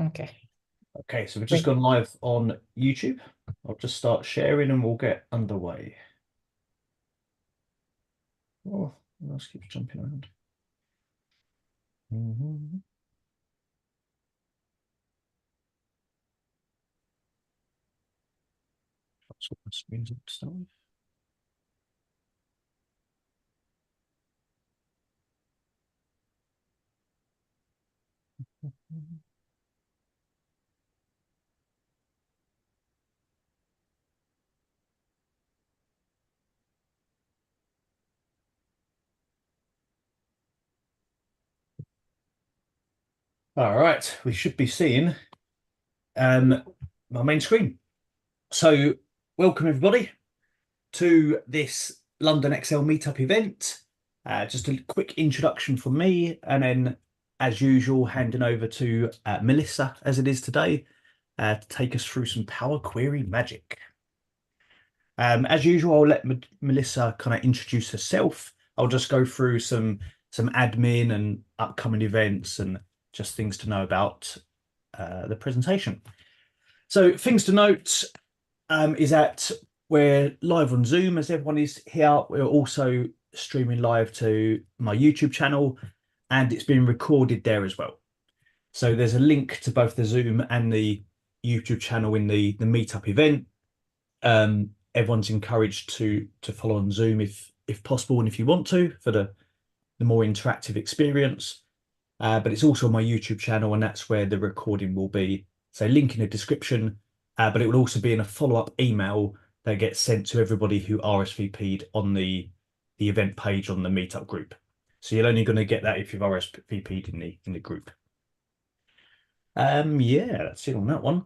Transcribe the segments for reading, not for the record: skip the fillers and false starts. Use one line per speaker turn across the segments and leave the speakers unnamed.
Okay.
Okay, so we've just
Wait.
gone live on YouTube. I'll just start sharing and we'll get underway. Oh, else keeps jumping around. That's what my screen's up to start with. All right, we should be seeing um, my main screen. So, welcome everybody to this London Excel meetup event. Just a quick introduction from me, and then, as usual, handing over to Melissa, as it is today, to take us through some Power Query magic. As usual, I'll let Melissa kind of introduce herself. I'll just go through some admin and upcoming events and just things to know about the presentation. So things to note is that we're live on Zoom as everyone is here. We're also streaming live to my YouTube channel and it's being recorded there as well. So there's a link to both the Zoom and the YouTube channel in the meetup event. Everyone's encouraged to follow on Zoom if possible and if you want to for the more interactive experience. But it's also on my YouTube channel and that's where the recording will be. So link in the description, but it will also be in a follow-up email that gets sent to everybody who RSVP'd on the event page on the meetup group. So you're only going to get that if you've RSVP'd in the group. Yeah, that's it on that one.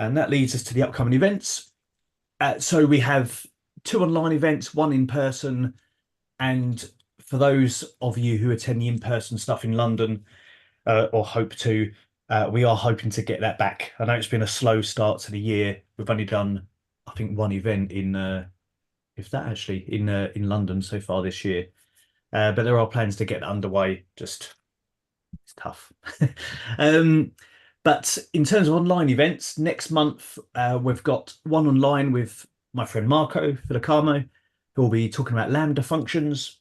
And that leads us to the upcoming events. So we have 2 online events, 1 in person, and for those of you who attend the in-person stuff in London or hope to, we are hoping to get that back. I know it's been a slow start to the year. We've only done, I think, 1 event if that actually, in London so far this year. But there are plans to get that underway. Just it's tough. But in terms of online events, next month we've got 1 online with my friend Marco Filacamo, who will be talking about Lambda functions.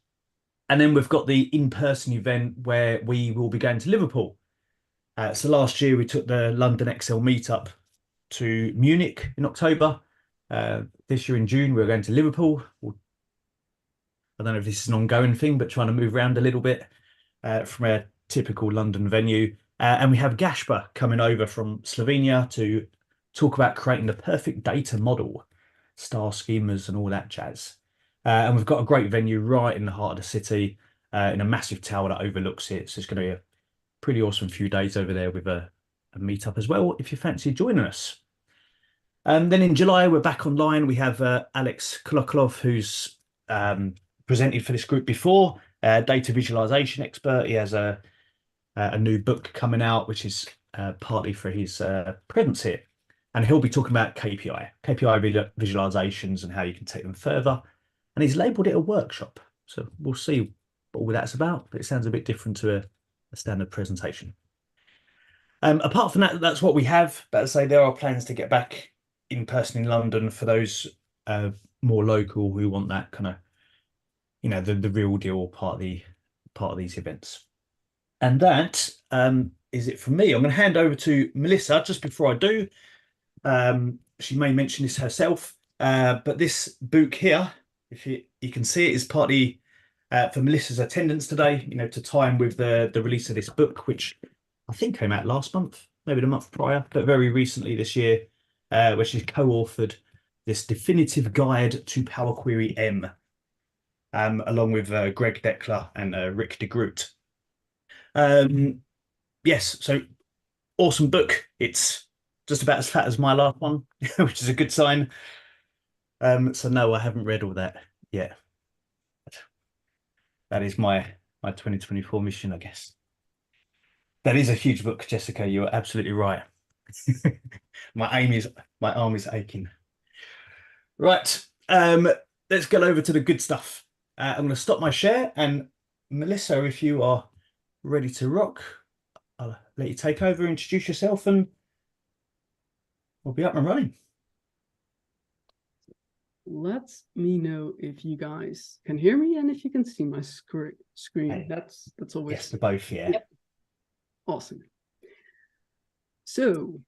And then we've got the in-person event where we will be going to Liverpool. So last year we took the London Excel meetup to Munich in October. This year in June we're going to Liverpool. I don't know if this is an ongoing thing, but trying to move around a little bit from a typical London venue. And we have Gashpa coming over from Slovenia to talk about creating the perfect data model, star schemas and all that jazz. And we've got a great venue right in the heart of the city in a massive tower that overlooks it. So it's going to be a pretty awesome few days over there with a meetup as well, if you fancy joining us. And then in July, we're back online. We have Alex Kolokolov, who's presented for this group before, data visualization expert. He has a new book coming out, which is partly for his presence here. And he'll be talking about KPI visualizations and how you can take them further. And he's labeled it a workshop. So we'll see what all that's about, but it sounds a bit different to a standard presentation. Apart from that, that's what we have. But as I say, there are plans to get back in person in London for those more local who want that kind of, the real deal part of these events. And that is it for me. I'm going to hand over to Melissa just before I do. She may mention this herself, but this book here, if you can see it, is partly for Melissa's attendance today, to time with the release of this book, which I think came out last month, maybe the month prior, but very recently this year, where she's co-authored this definitive guide to Power Query M, along with Greg Deckler and Rick de Groot. Yes, so awesome book. It's just about as fat as my last one, which is a good sign. So no, I haven't read all that yet. That is my 2024 mission, I guess. That is a huge book, Jessica. You're absolutely right. My arm is aching. Right. Let's get over to the good stuff. I'm going to stop my share and Melissa, if you are ready to rock, I'll let you take over, introduce yourself, and we'll be up and running.
Let me know if you guys can hear me and if you can see my screen.
Hey.
That's always
Yes, to both, yeah.
Yep. Awesome. So,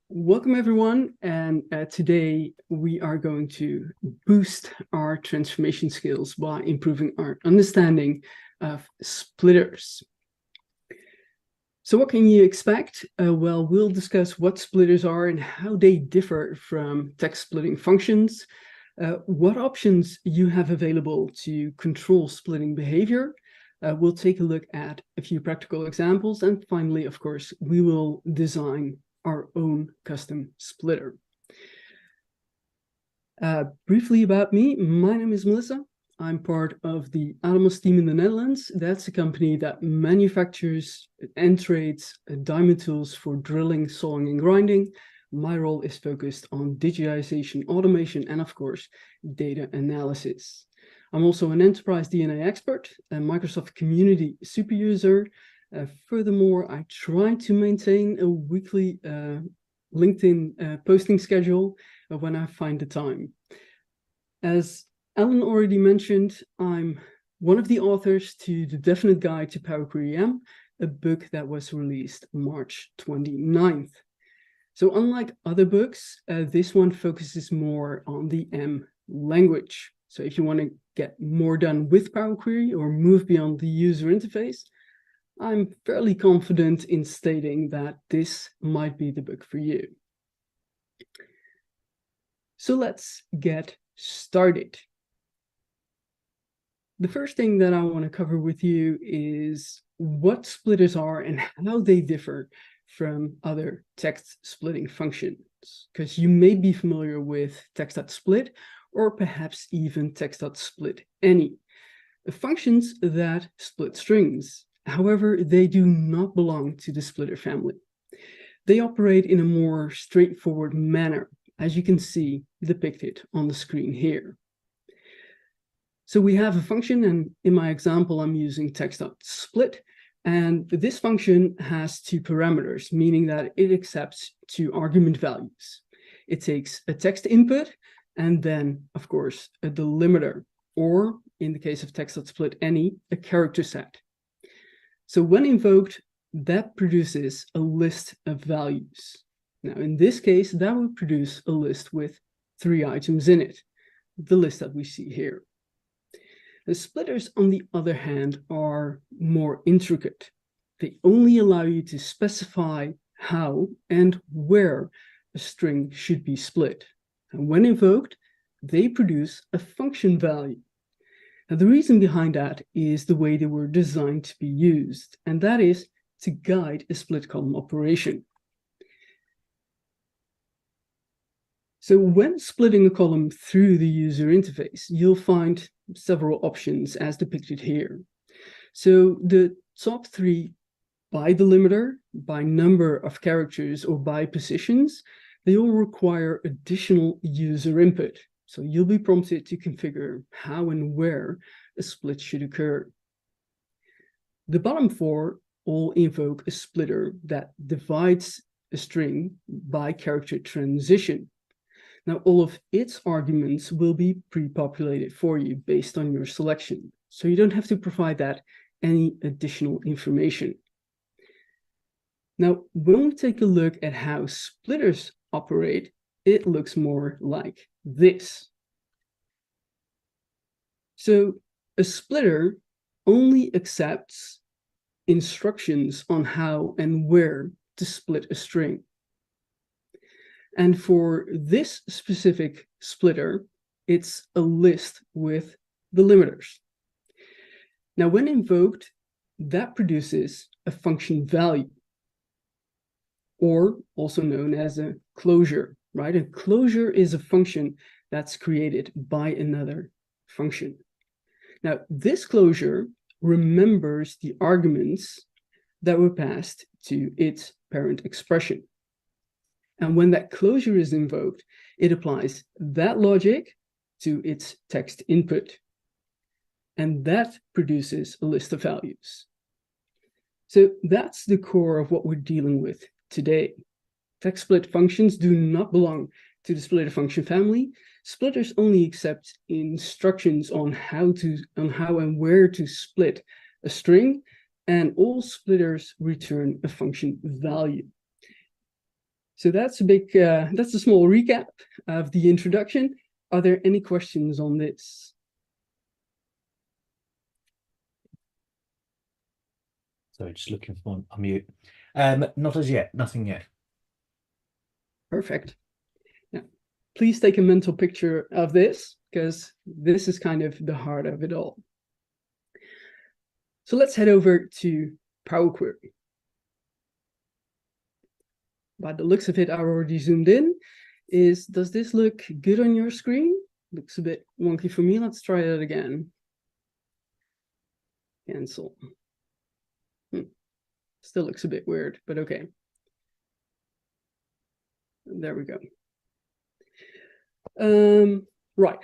welcome everyone, and today we are going to boost our transformation skills by improving our understanding of splitters. So what can you expect? Well, we'll discuss what splitters are and how they differ from text splitting functions, what options you have available to control splitting behavior. We'll take a look at a few practical examples, and finally, of course, we will design our own custom splitter. Briefly about me, my name is Melissa. I'm part of the Atmos team in the Netherlands. That's a company that manufactures and trades diamond tools for drilling, sawing, and grinding. My role is focused on digitization, automation, and of course, data analysis. I'm also an enterprise DNA expert, a Microsoft community super user. Furthermore, I try to maintain a weekly LinkedIn posting schedule when I find the time. As Alan already mentioned, I'm one of the authors to The Definite Guide to Power Query M, a book that was released March 29th. So unlike other books, this one focuses more on the M language. So if you want to get more done with Power Query or move beyond the user interface, I'm fairly confident in stating that this might be the book for you. So let's get started. The first thing that I want to cover with you is what splitters are and how they differ from other text splitting functions, because you may be familiar with text.split or perhaps even text.split any, functions that split strings. However, they do not belong to the splitter family. They operate in a more straightforward manner, as you can see depicted on the screen here. So we have a function, and in my example, I'm using text.split, and this function has two parameters, meaning that it accepts two argument values. It takes a text input, and then, of course, a delimiter, or in the case of text.split any, a character set. So when invoked, that produces a list of values. Now, in this case, that would produce a list with 3 items in it, the list that we see here. The splitters, on the other hand, are more intricate. They only allow you to specify how and where a string should be split. And when invoked, they produce a function value. Now, the reason behind that is the way they were designed to be used, and that is to guide a split column operation. So when splitting a column through the user interface, you'll find several options as depicted here. So the top 3 by delimiter, by number of characters, or by positions, they all require additional user input. So you'll be prompted to configure how and where a split should occur. The bottom 4 all invoke a splitter that divides a string by character transition. Now, all of its arguments will be pre-populated for you based on your selection, so you don't have to provide that any additional information. Now, when we take a look at how splitters operate, it looks more like this. So a splitter only accepts instructions on how and where to split a string. And for this specific splitter, it's a list with delimiters. Now, when invoked, that produces a function value, or also known as a closure, right? A closure is a function that's created by another function. Now, this closure remembers the arguments that were passed to its parent expression. And when that closure is invoked, it applies that logic to its text input. And that produces a list of values. So that's the core of what we're dealing with today. Text split functions do not belong to the splitter function family. Splitters only accept instructions on how and where to split a string, and all splitters return a function value. So that's a small recap of the introduction. Are there any questions on this?
Sorry, just looking for unmute. Not as yet, nothing yet.
Perfect. Now, please take a mental picture of this, because this is kind of the heart of it all. So let's head over to Power Query. By the looks of it, I already zoomed in. Does this look good on your screen? Looks a bit wonky for me. Let's try that again. Cancel. Still looks a bit weird, but okay. There we go. Right.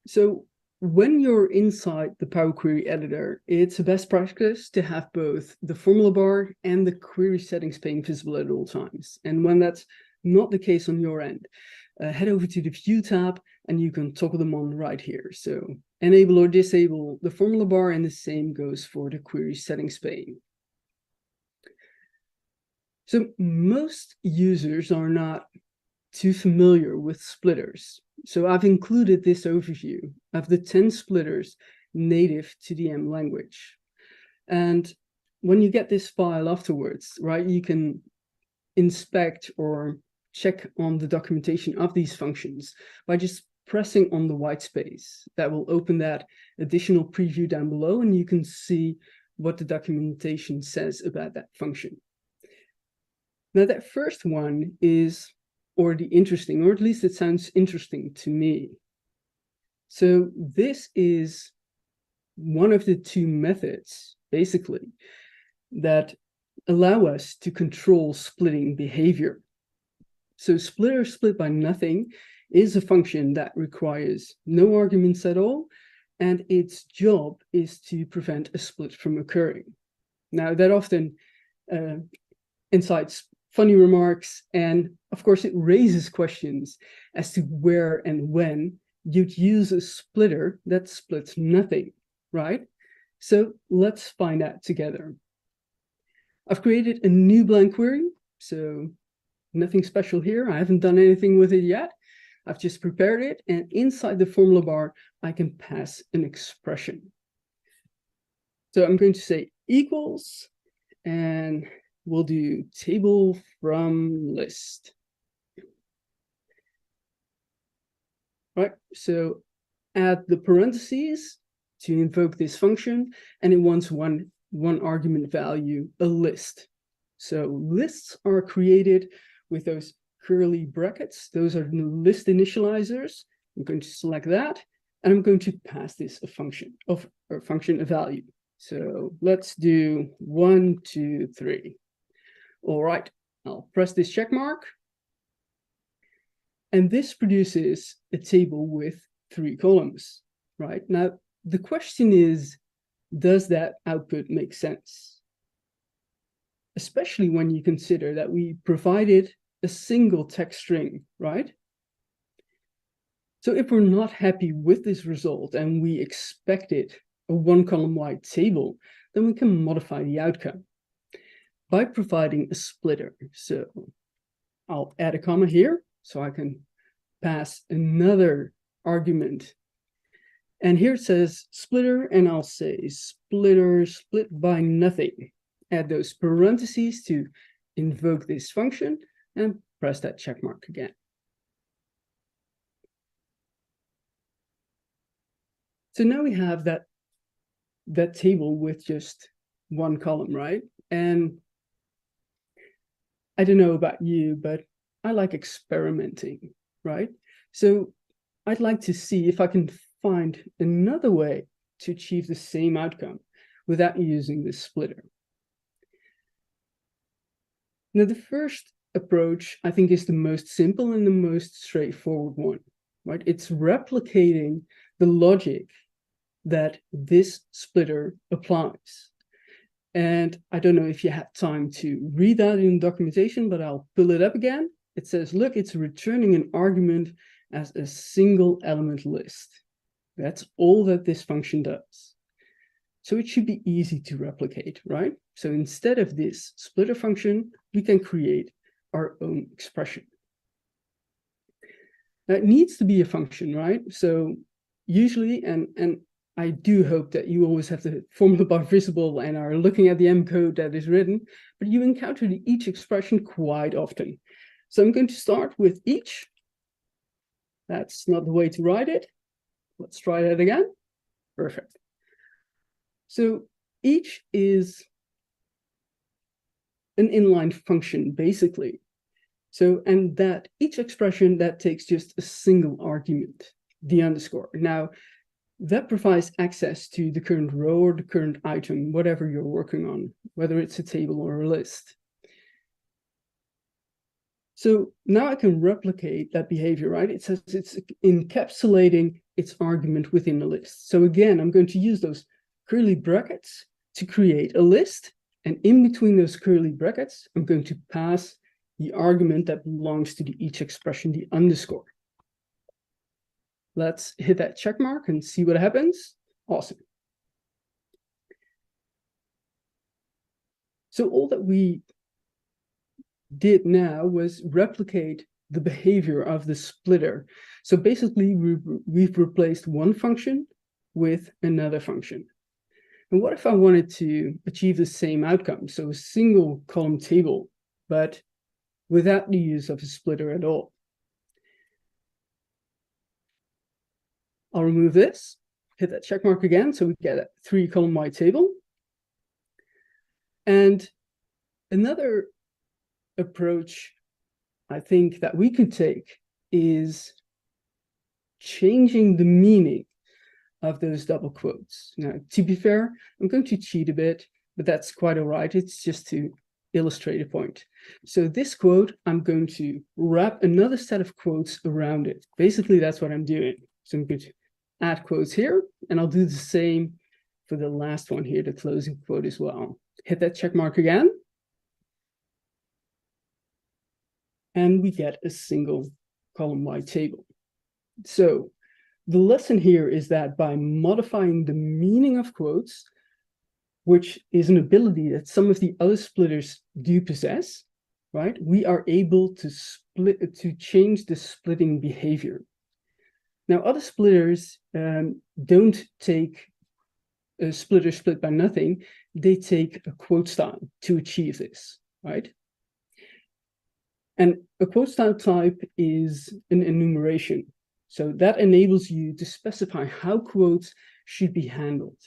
So when you're inside the Power Query editor, it's a best practice to have both the formula bar and the query settings pane visible at all times. And when that's not the case on your end, head over to the View tab and you can toggle them on right here. So enable or disable the formula bar, and the same goes for the query settings pane. So most users are not too familiar with splitters. So I've included this overview of the 10 splitters native to the M language. And when you get this file afterwards, right, you can inspect or check on the documentation of these functions by just pressing on the white space. That will open that additional preview down below, and you can see what the documentation says about that function. Now, that first one is already interesting, or at least it sounds interesting to me. So this is one of the two methods, basically, that allow us to control splitting behavior. So splitter split by nothing is a function that requires no arguments at all, and its job is to prevent a split from occurring. Now, that often incites funny remarks, and of course it raises questions as to where and when you'd use a splitter that splits nothing, right? So let's find out together. I've created a new blank query, so nothing special here. I haven't done anything with it yet. I've just prepared it, and inside the formula bar, I can pass an expression. So I'm going to say equals, and we'll do table from list. Right, so add the parentheses to invoke this function, and it wants one argument value, a list. So lists are created with those curly brackets. Those are the list initializers. I'm going to select that, and I'm going to pass this a function a value. So let's do 1, 2, 3. All right, I'll press this check mark. And this produces a table with 3 columns, right? Now, the question is, does that output make sense? Especially when you consider that we provided a single text string, right? So if we're not happy with this result and we expected a 1-column wide table, then we can modify the outcome by providing a splitter. So I'll add a comma here so I can pass another argument. And here it says splitter, and I'll say splitter split by nothing. Add those parentheses to invoke this function and press that check mark again. So now we have that table with just 1 column, right? And I don't know about you, but I like experimenting, right? So I'd like to see if I can find another way to achieve the same outcome without using this splitter. Now, the first approach, I think, is the most simple and the most straightforward one, right? It's replicating the logic that this splitter applies. And I don't know if you had time to read that in documentation, but I'll pull it up again. It says, look, it's returning an argument as a single element list. That's all that this function does. So it should be easy to replicate, right? So instead of this splitter function, we can create our own expression. Now it needs to be a function, right? So usually, and I do hope that you always have the formula bar visible and are looking at the M code that is written, but you encounter the each expression quite often. So I'm going to start with each. That's not the way to write it. Let's try that again. Perfect. So each is an inline function, basically. So, and that each expression that takes just a single argument, the underscore. Now, that provides access to the current row or the current item, whatever you're working on, whether it's a table or a list. So now I can replicate that behavior, right? It says it's encapsulating its argument within a list. So again, I'm going to use those curly brackets to create a list. And in between those curly brackets, I'm going to pass the argument that belongs to the each expression, the underscore. Let's hit that check mark and see what happens. Awesome. So all that we did now was replicate the behavior of the splitter. So basically, we've replaced one function with another function. And what if I wanted to achieve the same outcome? So a single column table, but without the use of a splitter at all. I'll remove this, hit that check mark again, so we get a 3-column wide table. And another approach I think that we could take is changing the meaning of those double quotes. Now, to be fair, I'm going to cheat a bit, but that's quite all right. It's just to illustrate a point. So this quote, I'm going to wrap another set of quotes around it. Basically, that's what I'm doing. So I'm going to add quotes here, and I'll do the same for the last one here, the closing quote as well. Hit that check mark again. And we get a single column wide table. So the lesson here is that by modifying the meaning of quotes, which is an ability that some of the other splitters do possess, right? We are able to change the splitting behavior. Now, other splitters don't take a splitter split by nothing. They take a quote style to achieve this, right? And a quote style type is an enumeration. So that enables you to specify how quotes should be handled.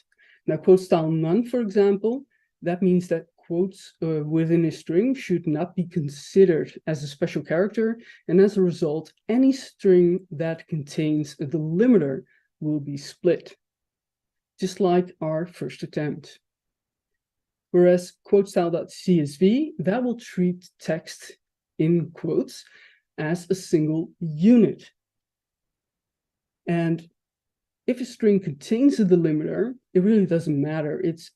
Now, quote style none, for example, that means that quotes within a string should not be considered as a special character. And as a result, any string that contains a delimiter will be split, just like our first attempt. Whereas quote style.csv, that will treat text in quotes as a single unit. And if a string contains a delimiter, it really doesn't matter. It's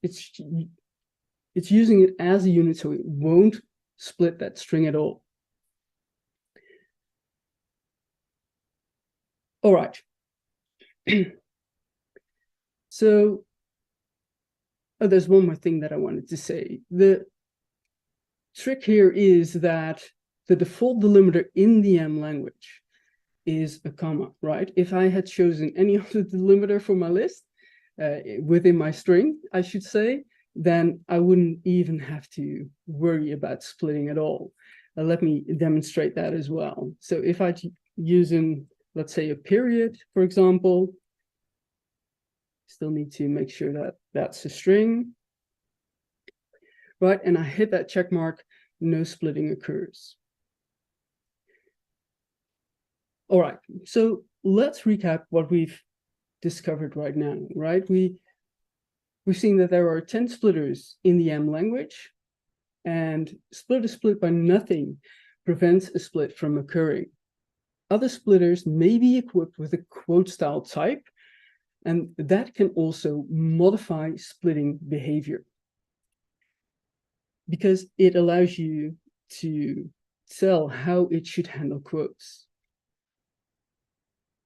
using it as a unit, so it won't split that string at all. All right. So there's one more thing that I wanted to say. The trick here is that the default delimiter in the M language is a comma, right? If I had chosen any other delimiter for my list, within my string, I should say, then I wouldn't even have to worry about splitting at all. Let me demonstrate that as well. So if I use, let's say, a period, for example, still need to make sure that that's a string, right? And I hit that check mark, no splitting occurs. All right, so let's recap what we've discovered right now, right? We've seen that there are 10 splitters in the M language, and splitter split by nothing prevents a split from occurring. Other splitters may be equipped with a quote style type, and that can also modify splitting behavior. because it allows you to tell how it should handle quotes.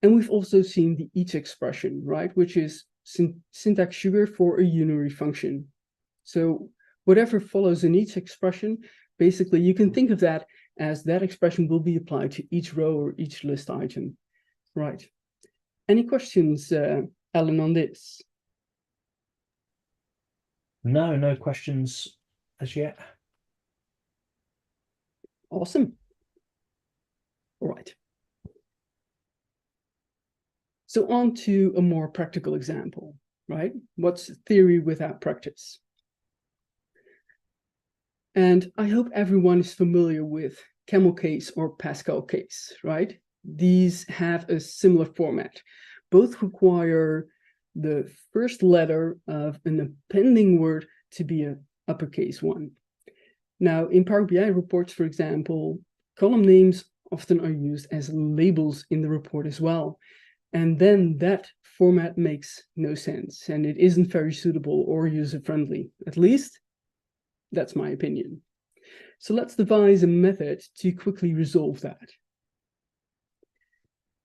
And we've also seen the each expression, right, which is syntax sugar for a unary function. So whatever follows in each expression, basically you can think of that as that expression will be applied to each row or each list item, right? Any questions, Alan, on this?
No questions as yet.
Awesome. All right. So on to a more practical example, right? What's theory without practice? And I hope everyone is familiar with camel case or Pascal case, right? These have a similar format. Both require the first letter of an appending word to be an uppercase one. Now, in Power BI reports, for example, column names often are used as labels in the report as well. And then that format makes no sense, and it isn't very suitable or user-friendly. At least, that's my opinion. So let's devise a method to quickly resolve that.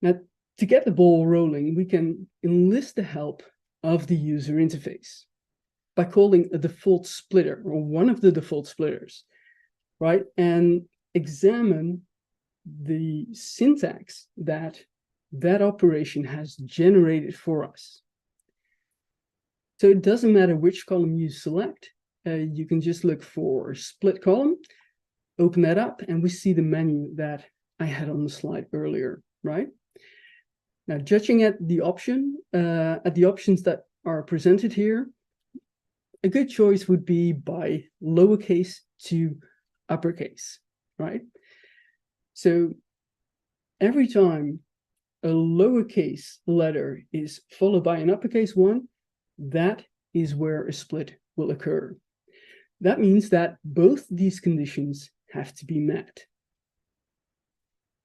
Now, to get the ball rolling, we can enlist the help of the user interface by calling a default splitter or one of the default splitters, right? And examine the syntax that that operation has generated for us. So it doesn't matter which column you select. You can just look for split column, open that up, and we see the menu that I had on the slide earlier, right? Now, judging at the options that are presented here, a good choice would be by lowercase to uppercase, right? So every time a lowercase letter is followed by an uppercase one, that is where a split will occur. That means that both these conditions have to be met.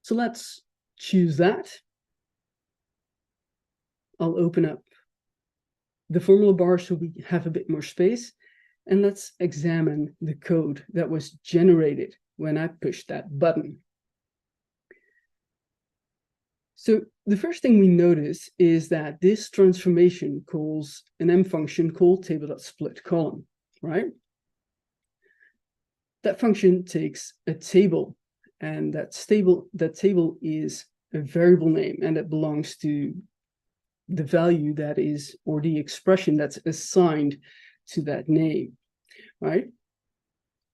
So let's choose that. I'll open up the formula bar so we have a bit more space, and let's examine the code that was generated when I pushed that button. So the first thing we notice is that this transformation calls an M function called table.splitColumn, right? That function takes a table, and that table is a variable name, and it belongs to the value that is, or the expression that's assigned to that name, right?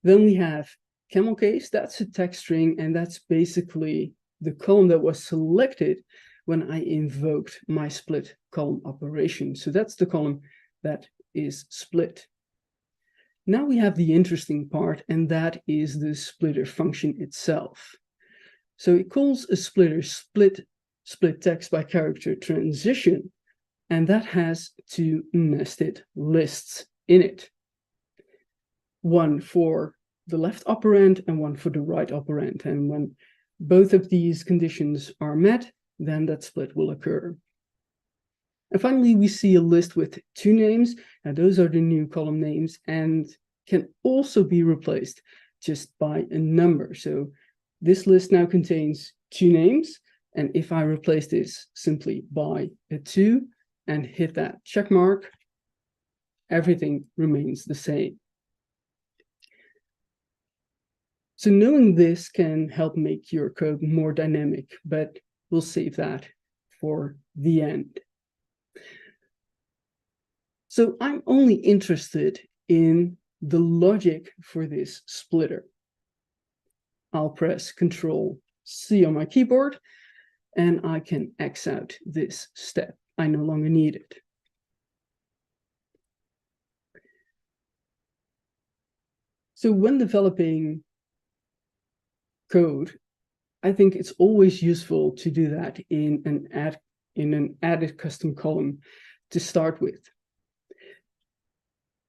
Then we have camel case, that's a text string, and that's basically the column that was selected when I invoked my split column operation. So that's the column that is split. Now we have the interesting part, and that is the splitter function itself. So it calls a splitter split text by character transition, and that has two nested lists in it. One for the left operand and one for the right operand. And when both of these conditions are met, then that split will occur. And finally, we see a list with two names. Now, those are the new column names and can also be replaced just by a number. So this list now contains two names. And if I replace this simply by a 2 and hit that check mark, everything remains the same. So knowing this can help make your code more dynamic, but we'll save that for the end. So I'm only interested in the logic for this splitter. I'll press Control-C on my keyboard, and I can X out this step. I no longer need it. So when developing code, I think it's always useful to do that in an added custom column to start with.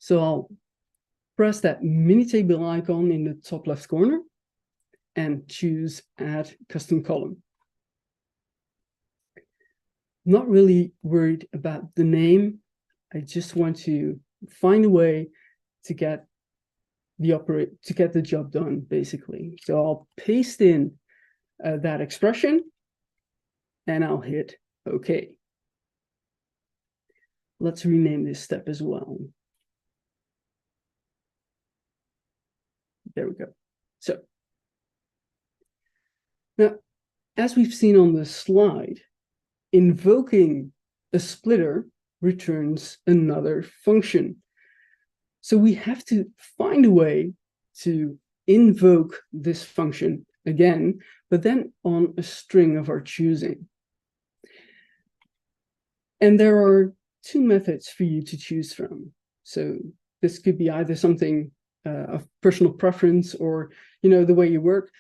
So I'll press that mini table icon in the top left corner and choose Add Custom Column. Not really worried about the name. I just want to find a way to get to get the job done, basically. So I'll paste in that expression, and I'll hit OK. Let's rename this step as well. There we go. So now, as we've seen on the slide, invoking a splitter returns another function. So we have to find a way to invoke this function again, but then on a string of our choosing. And there are two methods for you to choose from. So this could be either something of personal preference or, the way you work.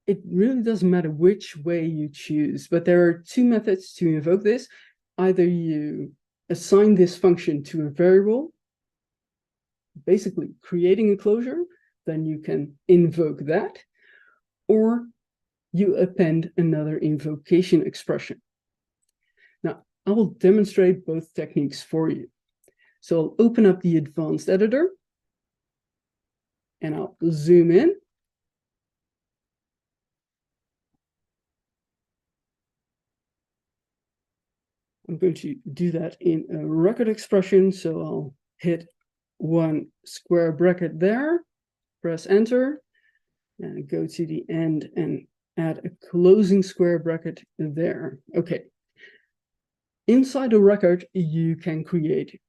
It really doesn't matter which way you choose, but there are two methods to invoke this. Either you assign this function to a variable, basically creating a closure, then you can invoke that, or you append another invocation expression. Now, I will demonstrate both techniques for you. So I'll open up the advanced editor, and I'll zoom in. I'm going to do that in a record expression, so I'll hit one square bracket there, press enter, and go to the end and add a closing square bracket there. Okay. Inside a record, you can create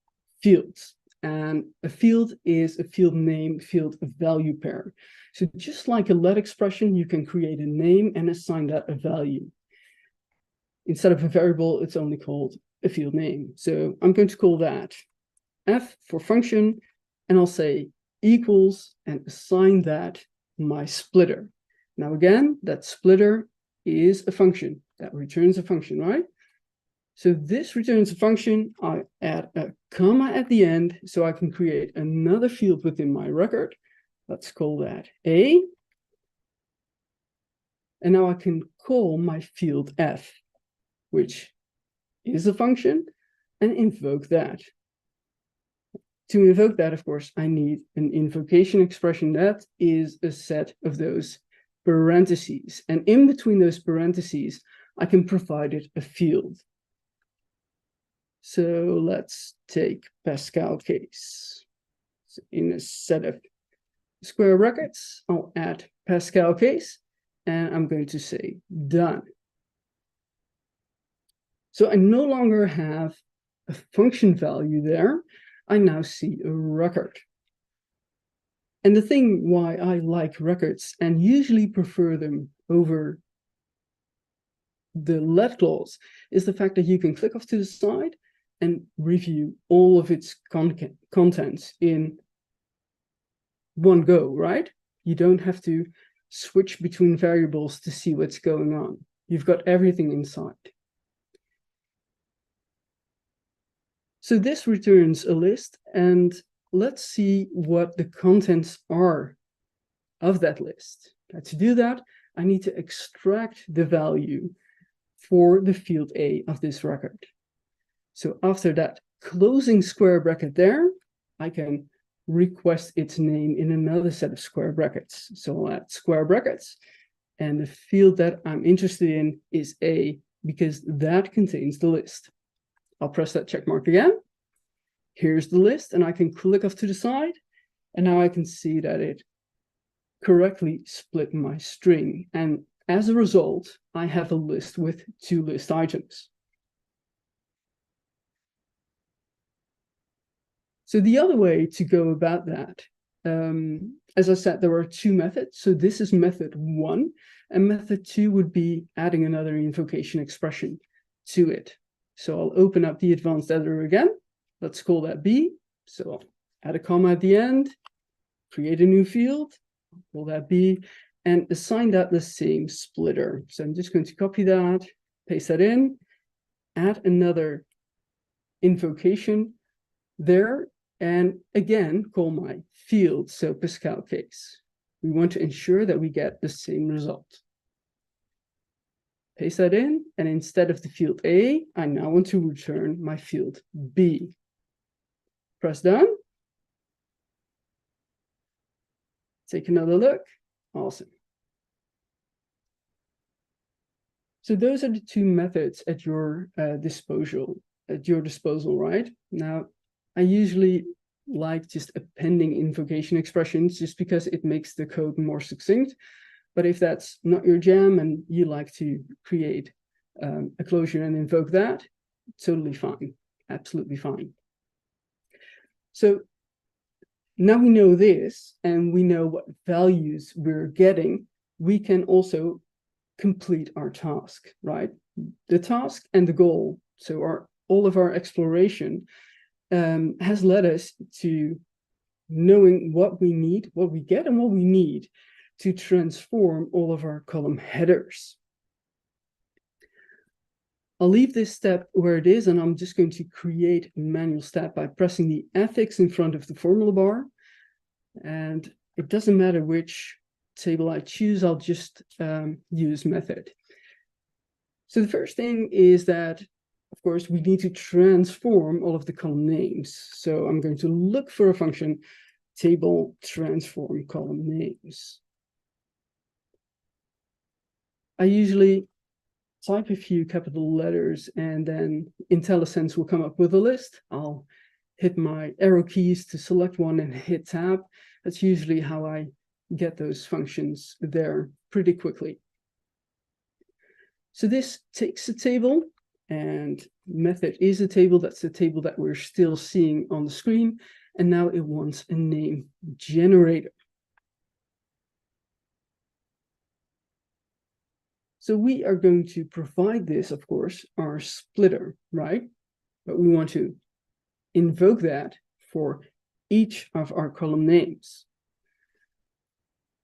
fields, and a field is a field name, field value pair. So just like a let expression, you can create a name and assign that a value. Instead of a variable, it's only called a field name. So I'm going to call that f for function, and I'll say equals and assign that my splitter. Now again, that splitter is a function that returns a function, right? So this returns a function. I add a comma at the end so I can create another field within my record. Let's call that A. And now I can call my field f, which is a function, and invoke that. To invoke that, of course, I need an invocation expression that is a set of those parentheses. And in between those parentheses, I can provide it a field. So let's take Pascal case. So in a set of square brackets, I'll add Pascal case, and I'm going to say done. So I no longer have a function value there. I now see a record. And the thing why I like records and usually prefer them over the let clause is the fact that you can click off to the side and review all of its contents in one go, right? You don't have to switch between variables to see what's going on. You've got everything inside. So this returns a list, and let's see what the contents are of that list. To do that, I need to extract the value for the field A of this record. So after that closing square bracket there, I can request its name in another set of square brackets. So I'll add square brackets, and the field that I'm interested in is A, because that contains the list. I'll press that check mark again. Here's the list, and I can click off to the side, and now I can see that it correctly split my string. And as a result, I have a list with two list items. So the other way to go about that, as I said, there are two methods. So this is method one, and method two would be adding another invocation expression to it. So I'll open up the advanced editor again. Let's call that B. So I'll add a comma at the end, create a new field, call that B, and assign that the same splitter. So I'm just going to copy that, paste that in, add another invocation there, and again, call my field, so Pascal case. We want to ensure that we get the same result. Paste that in, and instead of the field A, I now want to return my field B. Press done. take another look. Awesome. So those are the two methods at your disposal, right? Now, I usually like just appending invocation expressions just because it makes the code more succinct. But if that's not your jam and you like to create a closure and invoke that, totally fine, absolutely fine. So now we know this and we know what values we're getting, we can also complete our task, right? The task and the goal, so all of our exploration has led us to knowing what we need, what we get and what we need to transform all of our column headers. I'll leave this step where it is, and I'm just going to create a manual step by pressing the affix in front of the formula bar. And it doesn't matter which table I choose, I'll just use method. So the first thing is that, of course, we need to transform all of the column names. So I'm going to look for a function, table transform column names. I usually type a few capital letters and then IntelliSense will come up with a list. I'll hit my arrow keys to select one and hit tab. That's usually how I get those functions there pretty quickly. So this takes a table, and method is a table. That's the table that we're still seeing on the screen. And now it wants a name generator. So we are going to provide this, of course, our splitter, right? But we want to invoke that for each of our column names.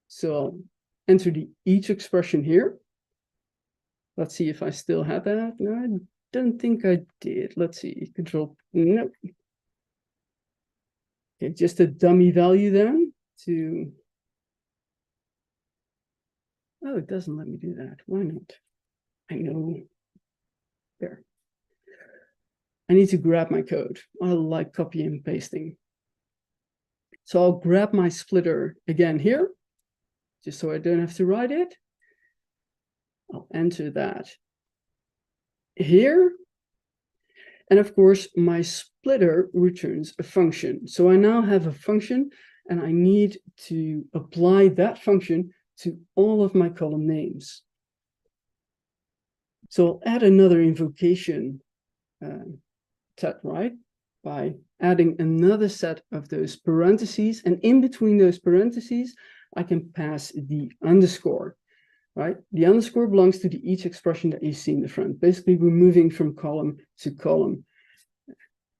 So I'll enter the each expression here. Let's see if I still have that. No, I don't think I did. Let's see, control, nope. Okay, just a dummy value then to, oh, it doesn't let me do that. Why not? I know. There. I need to grab my code. I like copy and pasting. So I'll grab my splitter again here, just so I don't have to write it. I'll enter that here. And of course, my splitter returns a function. So I now have a function, and I need to apply that function to all of my column names. So I'll add another invocation set, right? By adding another set of those parentheses, and in between those parentheses, I can pass the underscore, right? The underscore belongs to the each expression that you see in the front. Basically, we're moving from column to column.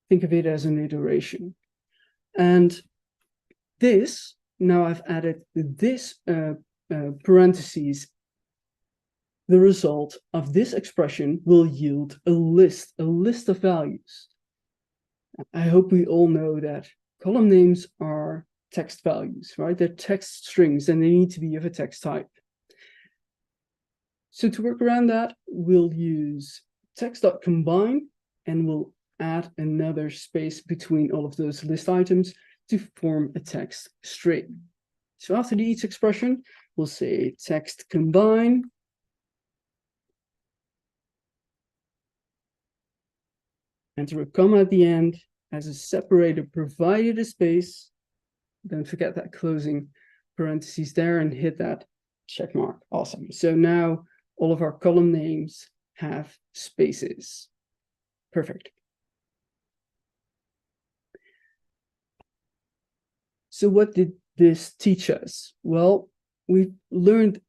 Think of it as an iteration. And this, now I've added this parentheses, the result of this expression will yield a list of values. I hope we all know that column names are text values, right? They're text strings and they need to be of a text type. So to work around that, we'll use text.combine and we'll add another space between all of those list items to form a text string. So after the each expression, we'll say text combine. Enter a comma at the end as a separator provided a space. Don't forget that closing parentheses there and hit that check mark. Awesome. So now all of our column names have spaces. Perfect. So what did this teach us? Well, we've learned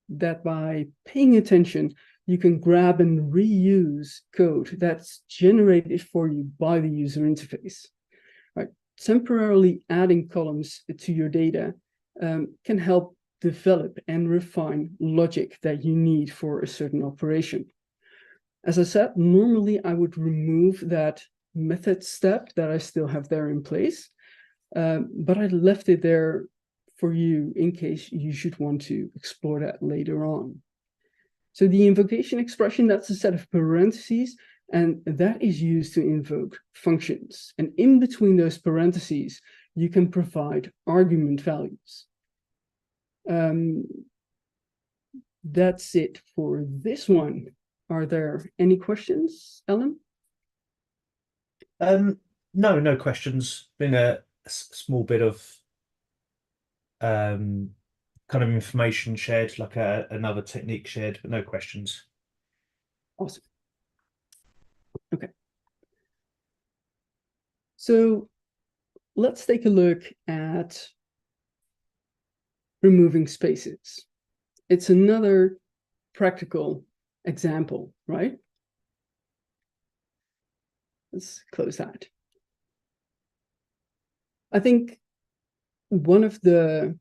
that by paying attention, you can grab and reuse code that's generated for you by the user interface. Right? Temporarily adding columns to your data can help develop and refine logic that you need for a certain operation. As I said, normally I would remove that method step that I still have there in place, but I left it there for you in case you should want to explore that later on. So the invocation expression, that's a set of parentheses, and that is used to invoke functions. And in between those parentheses, you can provide argument values. That's it for this one. Are there any questions, Ellen?
No questions. Been a small bit of kind of information shared, like another technique shared, but no questions.
Awesome. Okay. So let's take a look at removing spaces. It's another practical example, right? Let's close that. I think one of the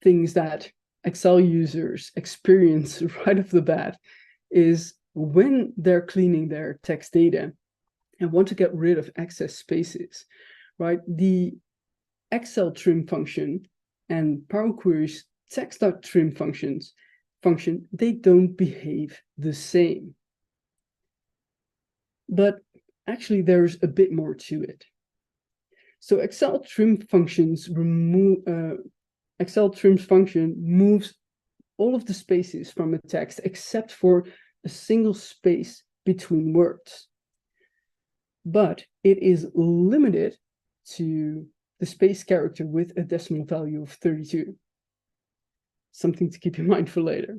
things that Excel users experience right off the bat is when they're cleaning their text data and want to get rid of excess spaces, right? The Excel trim function and Power Query's text.trim function, they don't behave the same. But actually, there's a bit more to it. So Excel trim functions Excel trims function moves all of the spaces from a text except for a single space between words. But it is limited to the space character with a decimal value of 32. Something to keep in mind for later.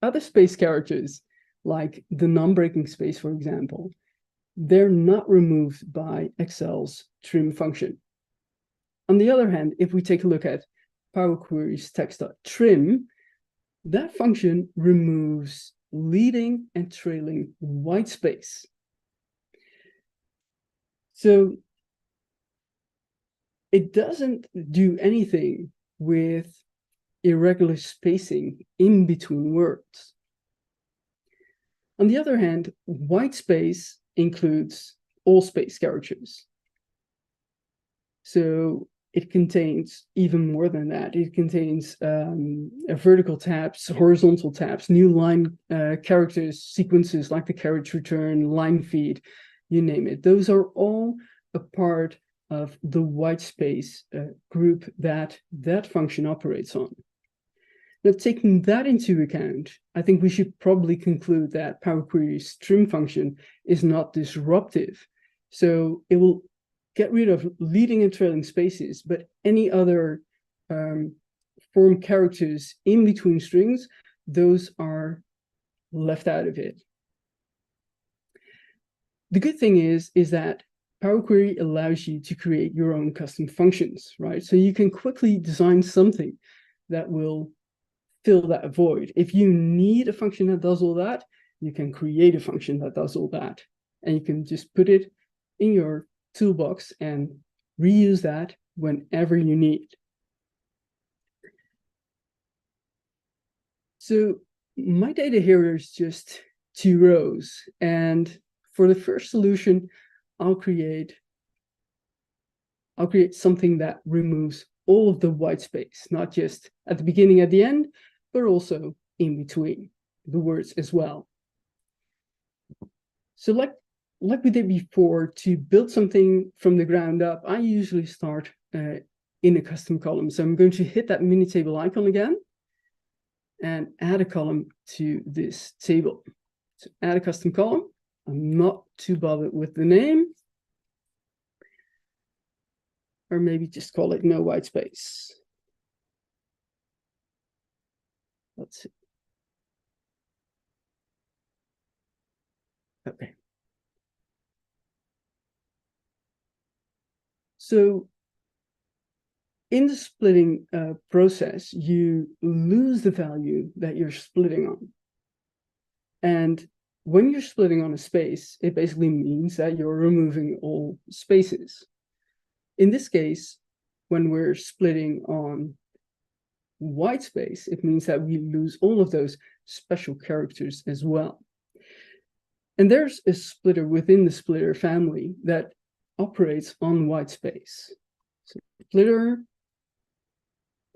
Other space characters, like the non-breaking space, for example, they're not removed by Excel's trim function. On the other hand, if we take a look at Power Query's text.trim, that function removes leading and trailing white space. So it doesn't do anything with irregular spacing in between words. On the other hand, white space includes all space characters. So it contains even more than that. It contains vertical tabs, horizontal tabs, new line characters, sequences like the carriage return, line feed, you name it. Those are all a part of the white space group that that function operates on. Now, taking that into account, I think we should probably conclude that Power Query's trim function is not disruptive. So it will get rid of leading and trailing spaces, but any other form characters in between strings, those are left out of it. The good thing is that Power Query allows you to create your own custom functions, right? So you can quickly design something that will fill that void. If you need a function that does all that, you can create a function that does all that. And you can just put it in your toolbox and reuse that whenever you need. So my data here is just 2 rows. And for the first solution, I'll create something that removes all of the white space, not just at the beginning, at the end, but also in between the words as well. So like we did before, to build something from the ground up, I usually start in a custom column. So I'm going to hit that mini table icon again and add a column to this table. So add a custom column. I'm not too bothered with the name. Or maybe just call it no white space. Let's see. Okay. So in the splitting process, you lose the value that you're splitting on. And when you're splitting on a space, it basically means that you're removing all spaces. In this case, when we're splitting on white space, it means that we lose all of those special characters as well. And there's a splitter within the splitter family that operates on white space. So splitter,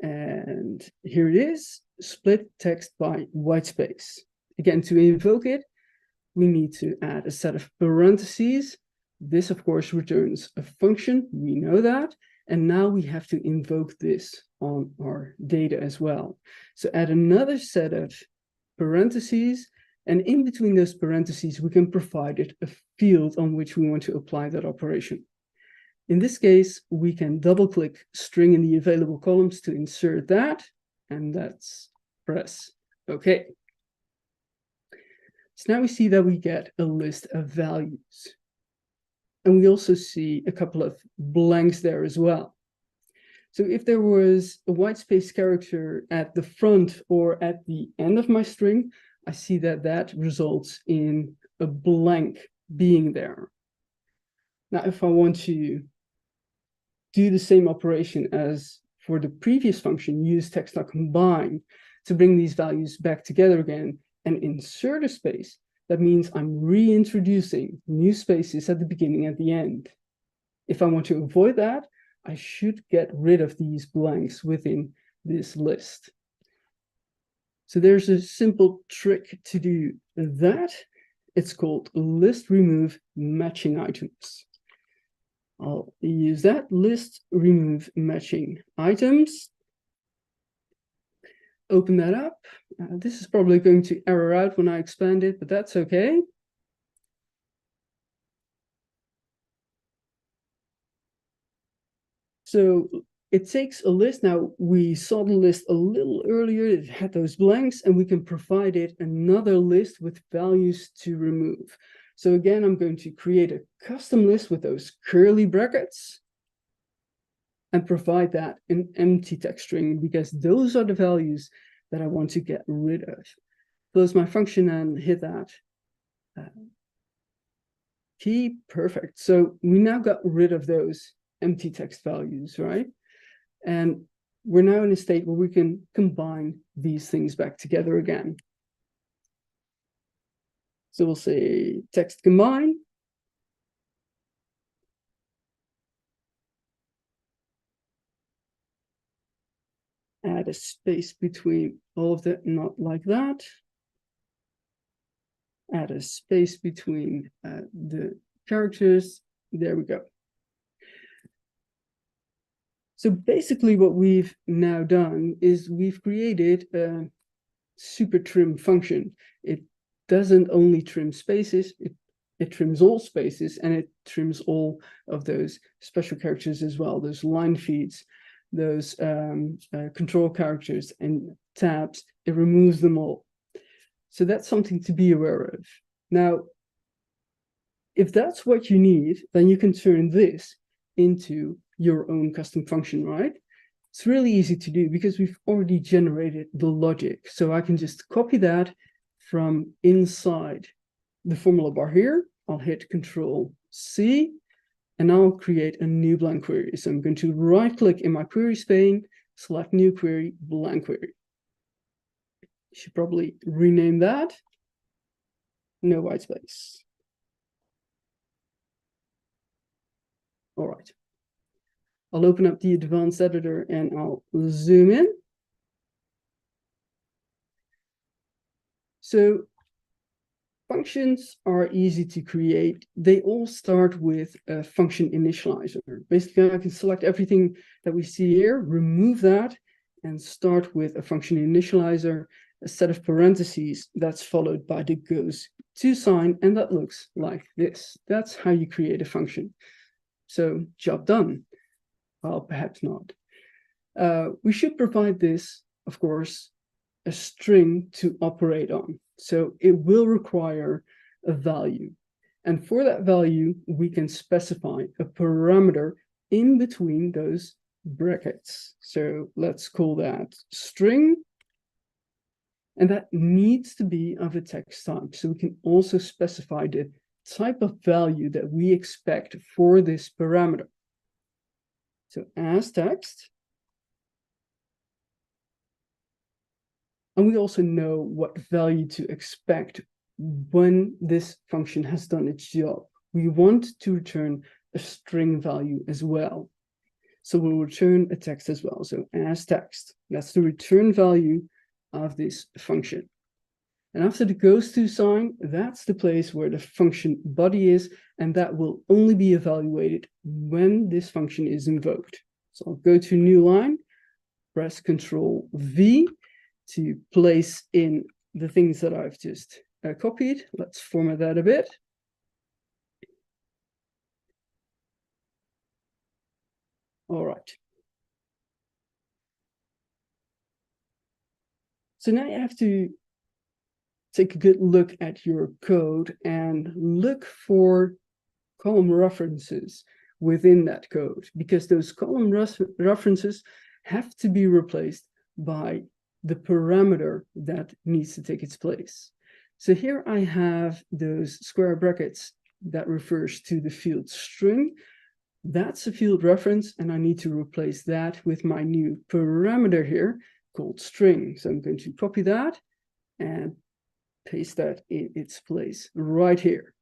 and here it is, split text by white space. Again, to invoke it, we need to add a set of parentheses This, of course, returns a function. We know that. And now we have to invoke this on our data as well. So add another set of parentheses. And in between those parentheses, we can provide it a field on which we want to apply that operation. In this case, we can double-click string in the available columns to insert that, and that's press OK. So now we see that we get a list of values. And we also see a couple of blanks there as well. So if there was a white space character at the front or at the end of my string, I see that that results in a blank being there. Now, if I want to do the same operation as for the previous function, use text.combine to bring these values back together again and insert a space, that means I'm reintroducing new spaces at the beginning and the end. If I want to avoid that, I should get rid of these blanks within this list. So there's a simple trick to do that. It's called list remove matching items. I'll use that, list remove matching items. Open that up. This is probably going to error out when I expand it, but that's okay. So it takes a list. Now, we saw the list a little earlier. It had those blanks, and we can provide it another list with values to remove. So again, I'm going to create a custom list with those curly brackets and provide that an empty text string, because those are the values that I want to get rid of. Close my function and hit that key. Perfect. So we now got rid of those empty text values, right? And we're now in a state where we can combine these things back together again. So we'll say text combine. Add a space between all of that, not like that. Add a space between the characters. There we go. So basically what we've now done is we've created a super trim function. It doesn't only trim spaces, it trims all spaces, and it trims all of those special characters as well, those line feeds, those control characters and tabs. It removes them all. So that's something to be aware of. Now, if that's what you need, then you can turn this into your own custom function, right? It's really easy to do because we've already generated the logic. So I can just copy that from inside the formula bar here. I'll hit Control C, and I'll create a new blank query. So I'm going to right-click in my queries pane, select New Query, Blank Query. Should probably rename that. No white space. All right. I'll open up the advanced editor and I'll zoom in. So functions are easy to create. They all start with a function initializer. Basically, I can select everything that we see here, remove that, and start with a function initializer, a set of parentheses that's followed by the goes to sign, and that looks like this. That's how you create a function. So job done. Well, perhaps not. We should provide this, of course, a string to operate on. So it will require a value. And for that value, we can specify a parameter in between those brackets. So let's call that string. And that needs to be of a text type. So we can also specify the type of value that we expect for this parameter. So as text. And we also know what value to expect when this function has done its job. We want to return a string value as well. So we'll return a text as well. So as text, that's the return value of this function. And after the goes to sign, that's the place where the function body is, and that will only be evaluated when this function is invoked. So I'll go to new line, press Ctrl V to place in the things that I've just copied. Let's format that a bit. All right. So now you have to take a good look at your code and look for column references within that code, because those column references have to be replaced by the parameter that needs to take its place. So here I have those square brackets that refers to the field string. That's a field reference, and I need to replace that with my new parameter here called string. So I'm going to copy that and paste that in its place right here.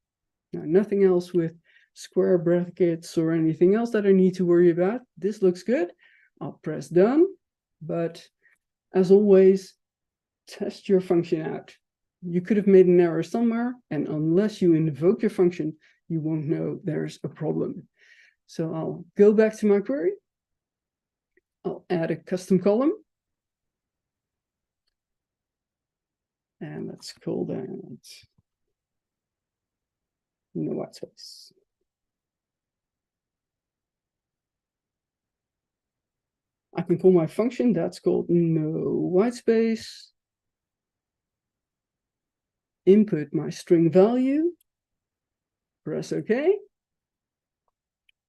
Now, nothing else with square brackets or anything else that I need to worry about. This looks good. I'll press done, but as always, test your function out. You could have made an error somewhere, and unless you invoke your function, you won't know there's a problem. So I'll go back to my query. I'll add a custom column. And let's call that no white space. I can call my function that's called no white space. Input my string value. Press OK.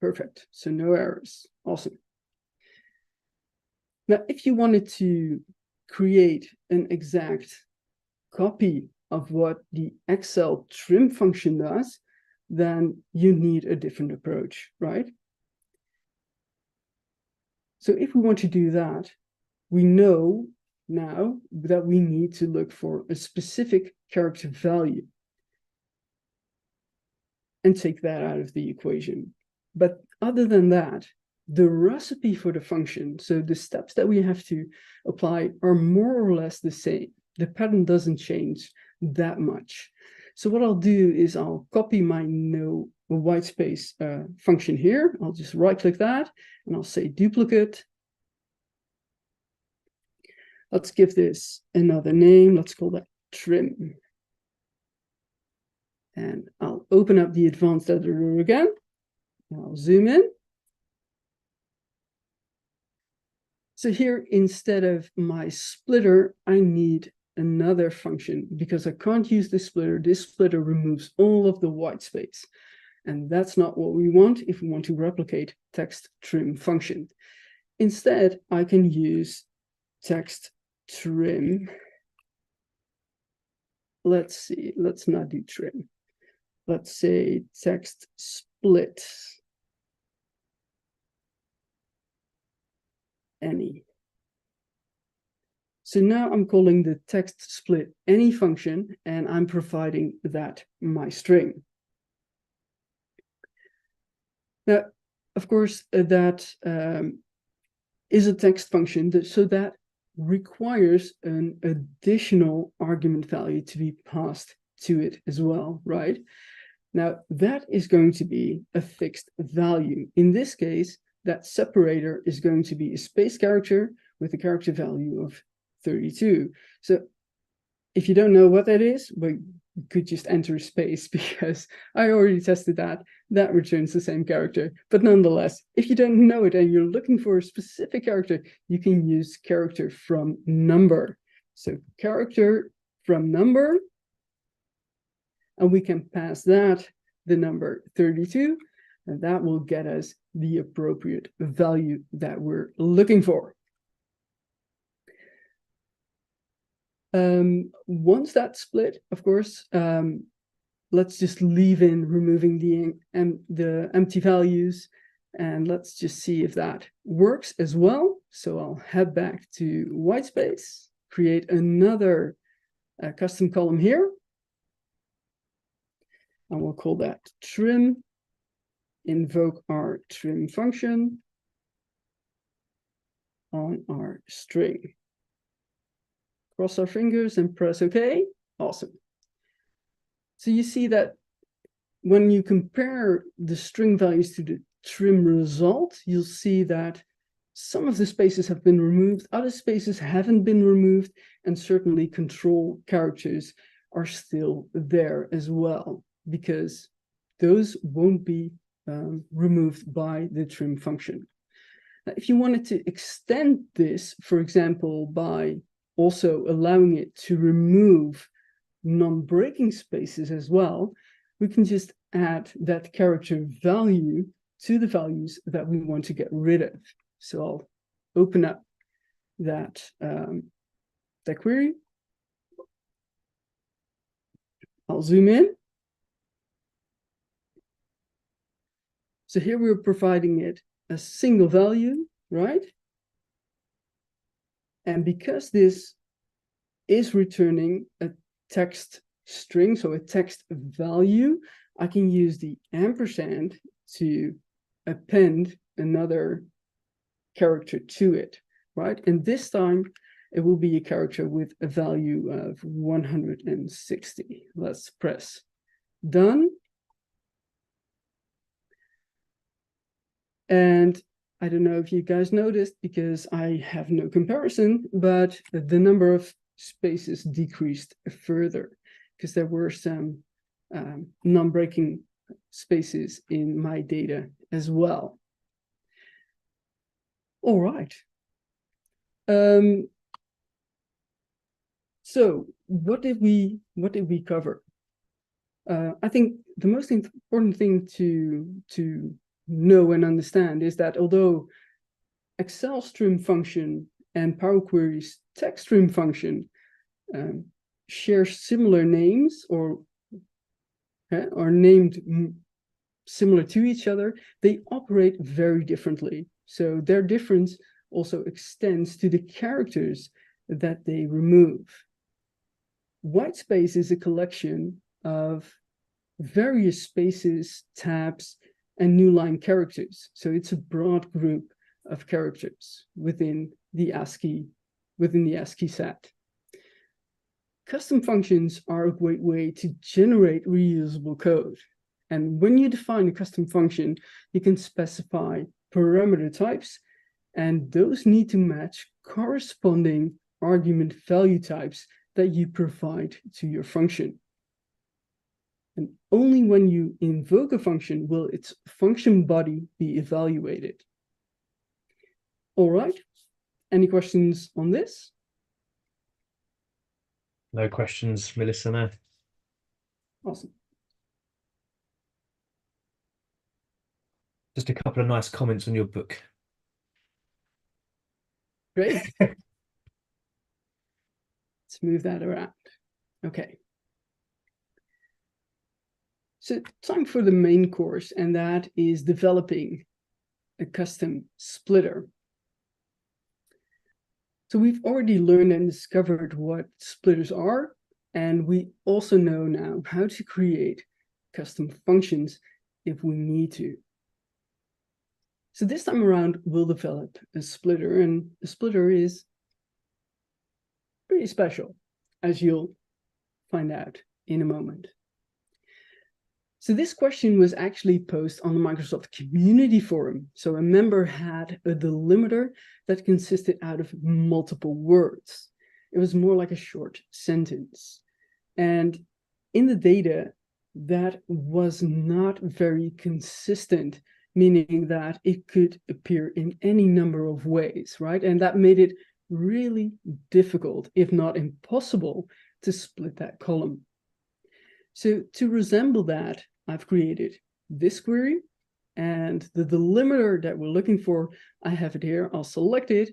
Perfect. So no errors. Awesome. Now, if you wanted to create an exact copy of what the Excel trim function does, then you need a different approach, right? So if we want to do that, we know now that we need to look for a specific character value and take that out of the equation. But other than that, the recipe for the function, so the steps that we have to apply, are more or less the same. The pattern doesn't change that much. So what I'll do is I'll copy my no white space function here. I'll just right click that and I'll say duplicate. Let's give this another name. Let's call that trim. And I'll open up the advanced editor again. I'll zoom in. So here, instead of my splitter, I need another function because I can't use this splitter. This splitter removes all of the white space. And that's not what we want if we want to replicate text trim function. Instead, I can use text trim. Let's see, let's not do trim. Let's say text split any. So now I'm calling the text split any function, and I'm providing that my string. Now, of course, that is a text function, so that requires an additional argument value to be passed to it as well, right? Now, that is going to be a fixed value. In this case, that separator is going to be a space character with a character value of 32. So if you don't know what that is, well, you could just enter space because I already tested that. That returns the same character. But nonetheless, if you don't know it and you're looking for a specific character, you can use character from number. So character from number, and we can pass that the number 32, and that will get us the appropriate value that we're looking for. Once that's split, of course, let's just leave in removing the empty values, and let's just see if that works as well. So I'll head back to whitespace, create another custom column here, and we'll call that trim, invoke our trim function on our string. Cross our fingers and press OK. Awesome. So you see that when you compare the string values to the trim result, you'll see that some of the spaces have been removed, other spaces haven't been removed, and certainly control characters are still there as well, because those won't be removed by the trim function. Now, if you wanted to extend this, for example, by also allowing it to remove non-breaking spaces as well, we can just add that character value to the values that we want to get rid of. So I'll open up that query. I'll zoom in. So here we're providing it a single value, right? And because this is returning a text string, so a text value, I can use the ampersand to append another character to it, right? And this time it will be a character with a value of 160. Let's press done. And I don't know if you guys noticed, because I have no comparison, but the number of spaces decreased further because there were some non-breaking spaces in my data as well. All right. So what did we cover? I think the most important thing to know and understand is that although Excel stream function and Power Query's text stream function share similar names or are named similar to each other, they operate very differently. So their difference also extends to the characters that they remove. Whitespace is a collection of various spaces, tabs, and new line characters. So it's a broad group of characters within the ASCII set. Custom functions are a great way to generate reusable code. And when you define a custom function, you can specify parameter types, and those need to match corresponding argument value types that you provide to your function. And only when you invoke a function will its function body be evaluated. All right, any questions on this?
No questions, Melissa, no.
Awesome.
Just a couple of nice comments on your book.
Great. Let's move that around. Okay. So time for the main course, and that is developing a custom splitter. So we've already learned and discovered what splitters are, and we also know now how to create custom functions if we need to. So this time around, we'll develop a splitter, and a splitter is pretty special, as you'll find out in a moment. So this question was actually posted on the Microsoft Community Forum. So a member had a delimiter that consisted out of multiple words. It was more like a short sentence. And in the data, that was not very consistent, meaning that it could appear in any number of ways, right? And that made it really difficult, if not impossible, to split that column. So to resemble that, I've created this query, and the delimiter that we're looking for, I have it here, I'll select it,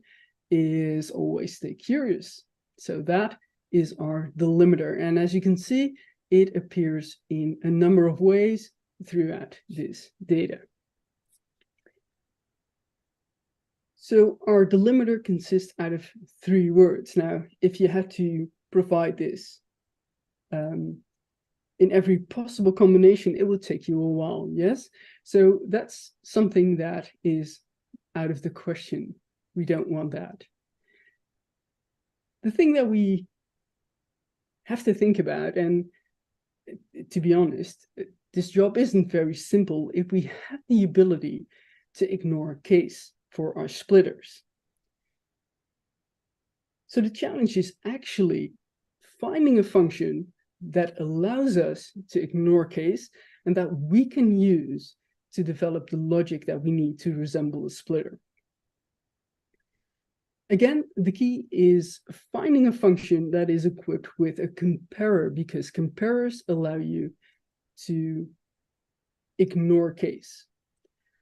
is always stay curious. So that is our delimiter. And as you can see, it appears in a number of ways throughout this data. So our delimiter consists out of 3 words. Now, if you had to provide this in every possible combination, it will take you a while, yes? So that's something that is out of the question. We don't want that. The thing that we have to think about. And to be honest, this job isn't very simple if we have the ability to ignore case for our splitters. So the challenge is actually finding a function that allows us to ignore case and that we can use to develop the logic that we need to resemble a splitter. Again, the key is finding a function that is equipped with a comparer, because comparers allow you to ignore case,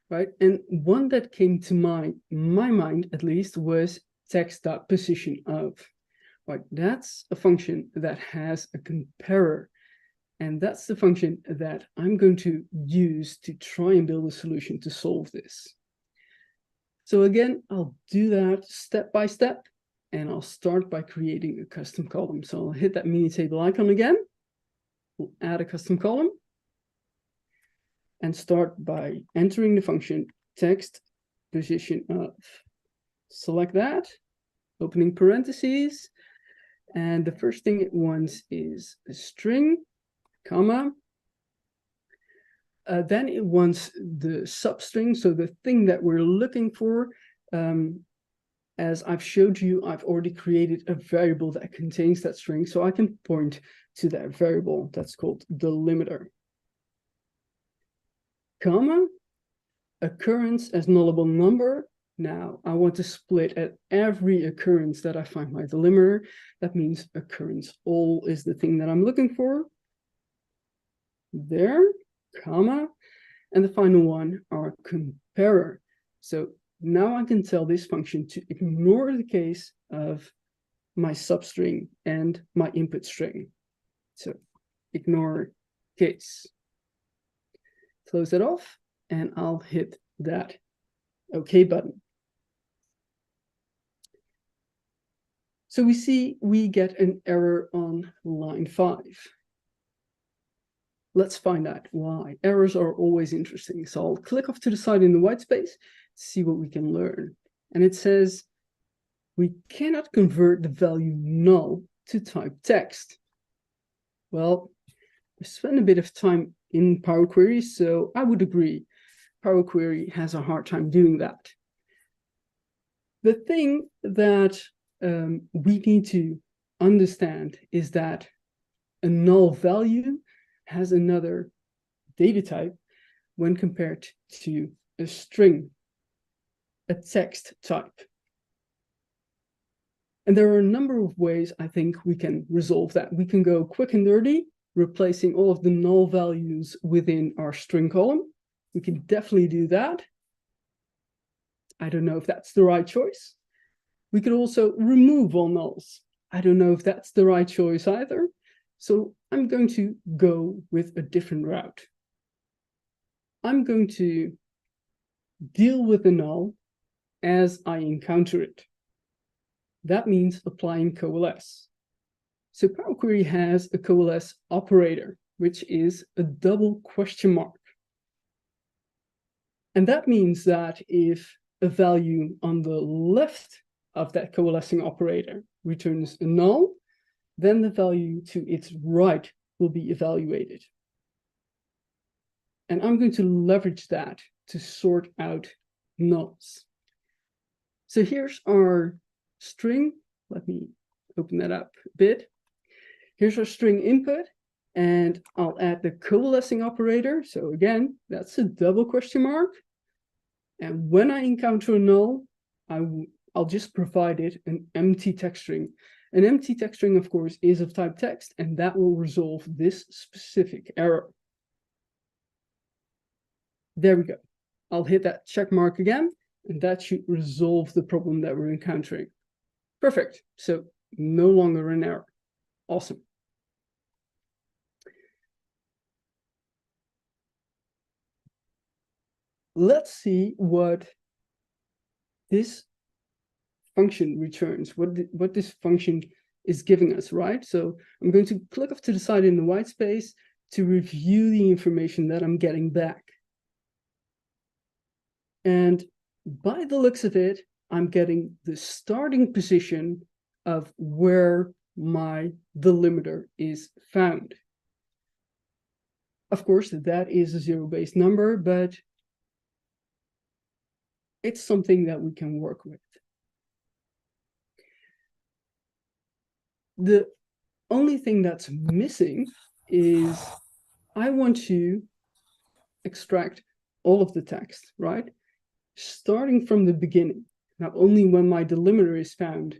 right? And one that came to my mind, at least, was text.positionOf. Right, that's a function that has a comparer, and that's the function that I'm going to use to try and build a solution to solve this. So again, I'll do that step by step, and I'll start by creating a custom column. So I'll hit that mini table icon again. We'll add a custom column and start by entering the function text position of. Select that, opening parentheses, and the first thing it wants is a string, comma. Then it wants the substring, so the thing that we're looking for. As I've showed you, I've already created a variable that contains that string, so I can point to that variable. That's called delimiter. Comma, occurrence as nullable number. Now, I want to split at every occurrence that I find my delimiter. That means occurrence all is the thing that I'm looking for. There, comma, and the final one are comparer. So now I can tell this function to ignore the case of my substring and my input string. So ignore case. Close it off, and I'll hit that OK button. So we see we get an error on line 5. Let's find out why. Errors are always interesting. So I'll click off to the side in the white space, see what we can learn. And it says we cannot convert the value null to type text. Well, I spent a bit of time in Power Query, so I would agree. Power Query has a hard time doing that. The thing that we need to understand is that a null value has another data type when compared to a string, a text type. And there are a number of ways I think we can resolve that. We can go quick and dirty, replacing all of the null values within our string column. We can definitely do that. I don't know if that's the right choice. We could also remove all nulls. I don't know if that's the right choice either. So I'm going to go with a different route. I'm going to deal with the null as I encounter it. That means applying coalesce. So Power Query has a coalesce operator, which is a double question mark. And that means that if a value on the left of that coalescing operator returns a null, then the value to its right will be evaluated. And I'm going to leverage that to sort out nulls. So here's our string. Let me open that up a bit. Here's our string input, and I'll add the coalescing operator. So again, that's a double question mark. And when I encounter a null, I'll just provide it an empty text string. An empty text string, of course, is of type text, and that will resolve this specific error. There we go. I'll hit that check mark again, and that should resolve the problem that we're encountering. Perfect. So no longer an error. Awesome. Let's see what this function returns, what this function is giving us, right? So I'm going to click off to the side in the white space to review the information that I'm getting back. And by the looks of it, I'm getting the starting position of where my delimiter is found. Of course, that is a zero-based number, but it's something that we can work with. The only thing that's missing is I want to extract all of the text, right? Starting from the beginning. Now, only when my delimiter is found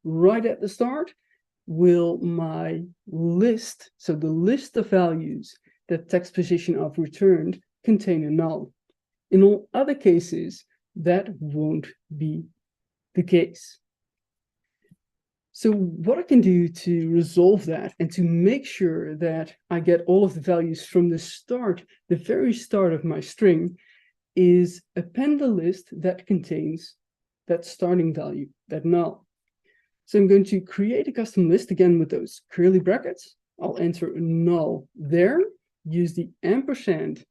right at the start will my list, so the list of values that text position of returned, contain a null. In all other cases, that won't be the case. So what I can do to resolve that and to make sure that I get all of the values from the start, the very start of my string, is append a list that contains that starting value, that null. So I'm going to create a custom list again with those curly brackets. I'll enter a null there, use the ampersand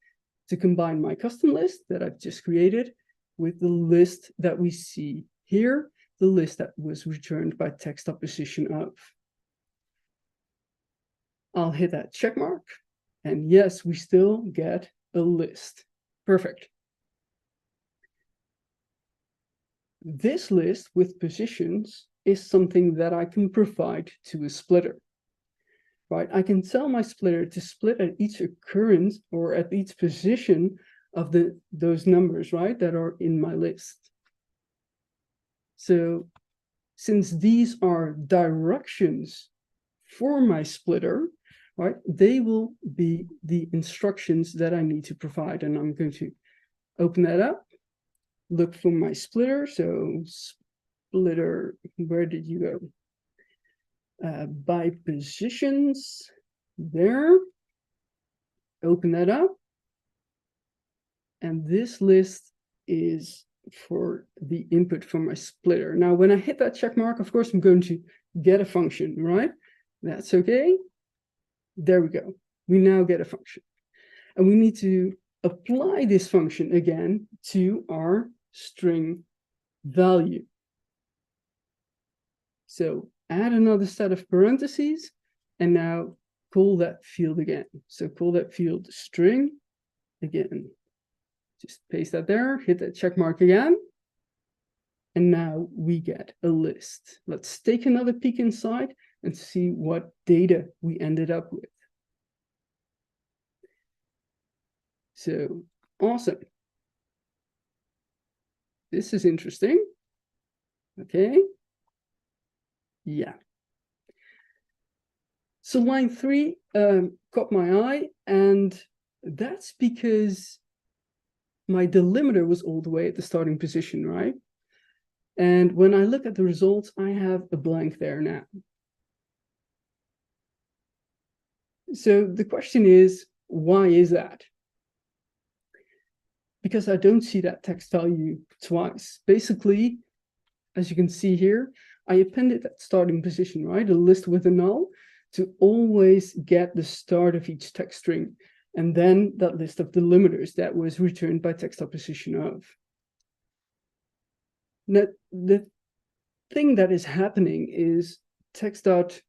to combine my custom list that I've just created with the list that we see here, the list that was returned by text opposition of. I'll hit that check mark, and yes, we still get a list. Perfect. This list with positions is something that I can provide to a splitter, right? I can tell my splitter to split at each occurrence or at each position of those numbers, right, that are in my list. So since these are directions for my splitter, right, they will be the instructions that I need to provide. And I'm going to open that up, look for my splitter. So splitter, where did you go? By positions, there. Open that up. And this list is for the input from my splitter. Now, when I hit that check mark, of course, I'm going to get a function, right? That's okay. There we go. We now get a function. And we need to apply this function again to our string value. So add another set of parentheses and now call that field again. So call that field string again. Just paste that there, hit that check mark again. And now we get a list. Let's take another peek inside and see what data we ended up with. So awesome. This is interesting. Okay. Yeah. So line 3 caught my eye, and that's because my delimiter was all the way at the starting position, right? And when I look at the results, I have a blank there now. So the question is, why is that? Because I don't see that text value twice. Basically, as you can see here, I appended that starting position, right? A list with a null to always get the start of each text string. And then that list of delimiters that was returned by text opposition of. Now, the thing that is happening is text dot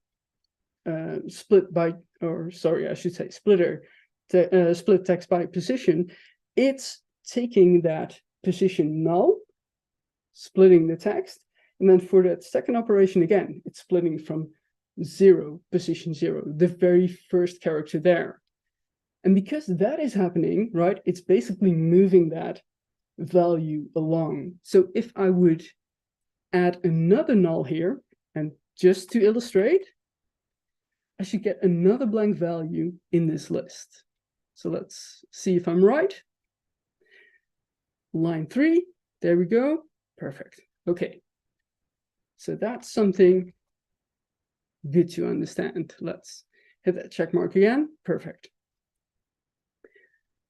split by, or sorry, I should say splitter, split text by position. It's taking that position null, splitting the text, and then for that second operation again, it's splitting from 0, position 0, the very first character there. And because that is happening, right, it's basically moving that value along. So if I would add another null here, and just to illustrate, I should get another blank value in this list. So let's see if I'm right. Line 3, there we go. Perfect. Okay. So that's something good to understand. Let's hit that check mark again. Perfect.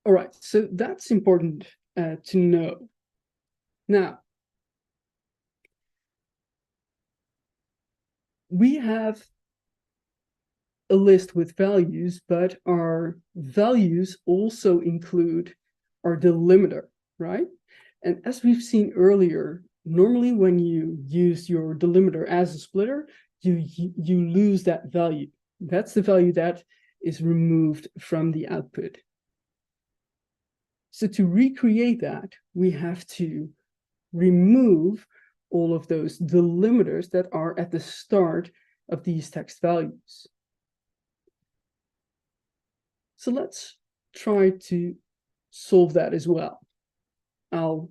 All right, so that's important to know. Now, we have a list with values, but our values also include our delimiter, right? And as we've seen earlier, normally when you use your delimiter as a splitter, you lose that value. That's the value that is removed from the output. So to recreate that, we have to remove all of those delimiters that are at the start of these text values. So let's try to solve that as well. I'll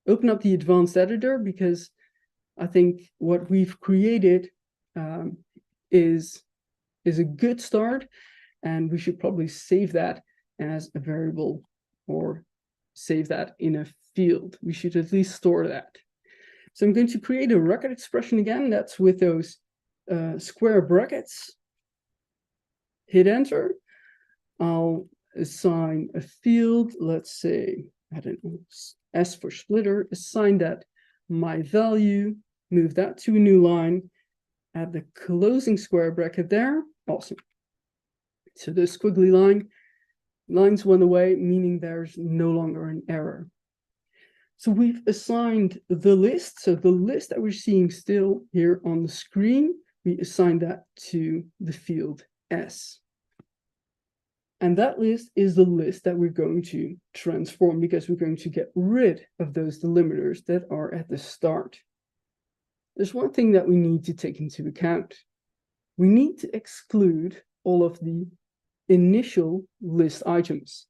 open up the advanced editor because I think what we've created is a good start, and we should probably save that as a variable or save that in a field. We should at least store that. So I'm going to create a record expression again. That's with those square brackets. Hit enter. I'll assign a field. Let's say, I don't know, S for splitter. Assign that my value. Move that to a new line. Add the closing square bracket there. Awesome. So the squiggly lines went away, meaning there's no longer an error. So we've assigned the list. So the list that we're seeing still here on the screen, we assigned that to the field S. And that list is the list that we're going to transform because we're going to get rid of those delimiters that are at the start. There's one thing that we need to take into account. We need to exclude all of the initial list items,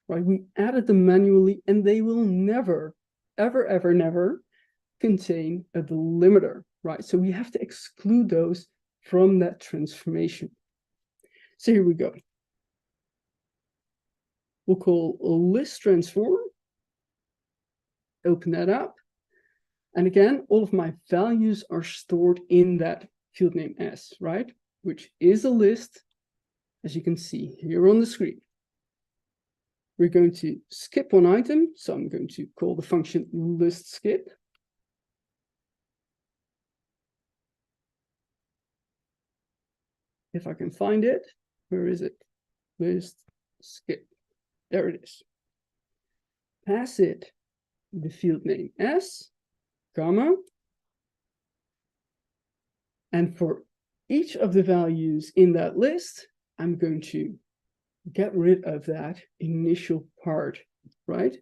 right? We added them manually and they will never, ever, ever, never contain a delimiter, right? So we have to exclude those from that transformation. So here we go. We'll call a list transform, open that up. And again, all of my values are stored in that field name S, right? Which is a list, as you can see here on the screen. We're going to skip one item. So I'm going to call the function list skip. If I can find it, where is it? List skip. There it is. Pass it the field name S, comma. And for each of the values in that list, I'm going to get rid of that initial part, right?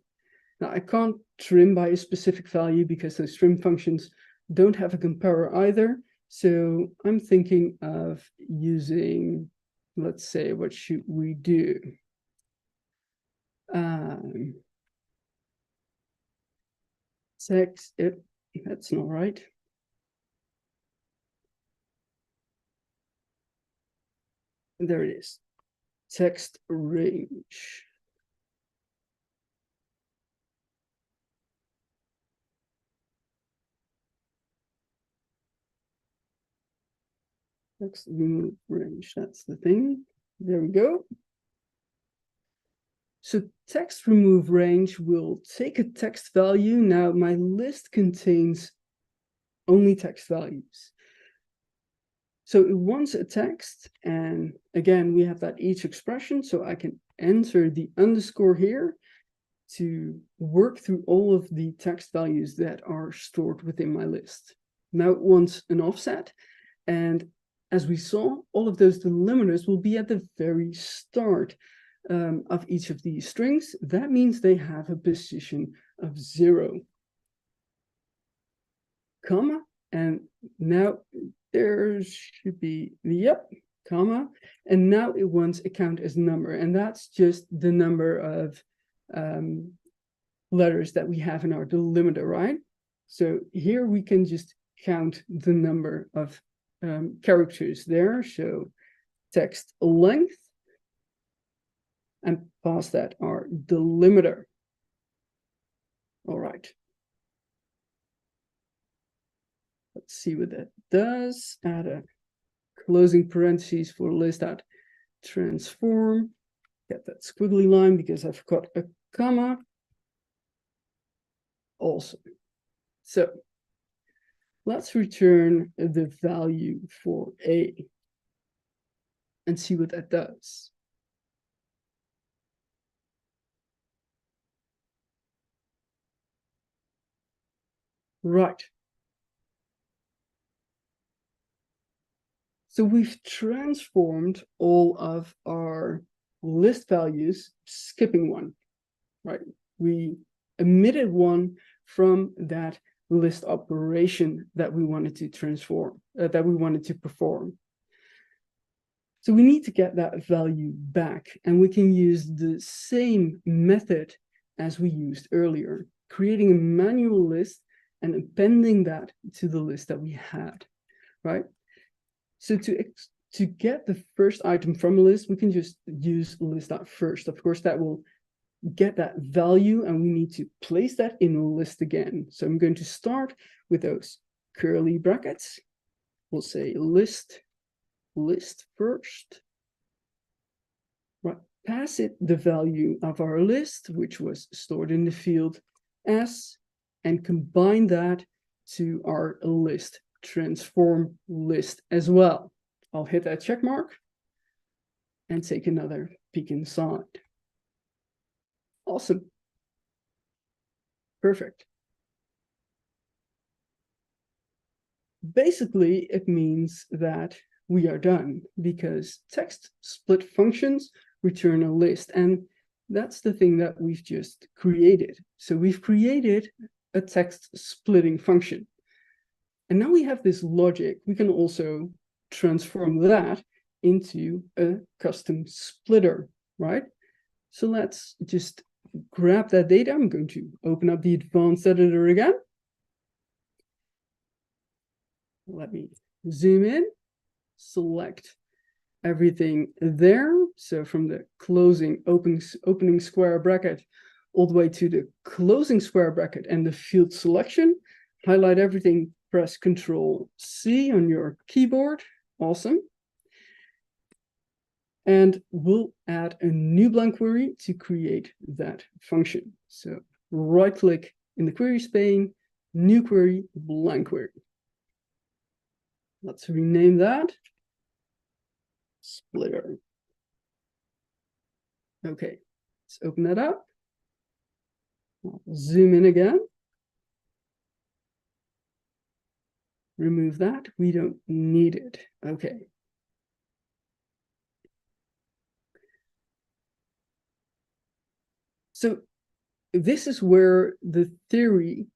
Now, I can't trim by a specific value because those trim functions don't have a comparer either. So I'm thinking of using, let's say, what should we do? Text, that's not right. There it is. Text range. Text remove range, that's the thing. There we go. So text remove range will take a text value. Now my list contains only text values. So it wants a text, and again, we have that each expression, so I can enter the underscore here to work through all of the text values that are stored within my list. Now it wants an offset, and as we saw, all of those delimiters will be at the very start of each of these strings. That means they have a position of 0, comma, and now there should be the yep, comma, and now it wants a count as number, and that's just the number of letters that we have in our delimiter, right? So here we can just count the number of characters there. So text length, and pass that our delimiter. All right. Let's see what that does. Add a closing parentheses for list at transform. Get that squiggly line because I forgot a comma. Awesome. So let's return the value for A and see what that does. Right. So we've transformed all of our list values, skipping one, right? We omitted one from that list operation that we wanted to transform, that we wanted to perform. So we need to get that value back, and we can use the same method as we used earlier, creating a manual list and appending that to the list that we had, right? So to get the first item from a list, we can just use list.first. Of course, that will get that value, and we need to place that in a list again. So I'm going to start with those curly brackets. We'll say list first. Right, pass it the value of our list, which was stored in the field S, and combine that to our list transform list as well. I'll hit that check mark and take another peek inside. Awesome. Perfect. Basically, it means that we are done, because text split functions return a list, and that's the thing that we've just created. So we've created a text splitting function. And now we have this logic. We can also transform that into a custom splitter, right? So let's just grab that data. I'm going to open up the advanced editor again. Let me zoom in, select everything there. So from the opening square bracket all the way to the closing square bracket and the field selection, highlight everything, press Control-C on your keyboard. Awesome. And we'll add a new blank query to create that function. So right-click in the queries pane, new query, blank query. Let's rename that splitter. Okay, let's open that up. I'll zoom in again. Remove that. We don't need it. Okay. So this is where the theory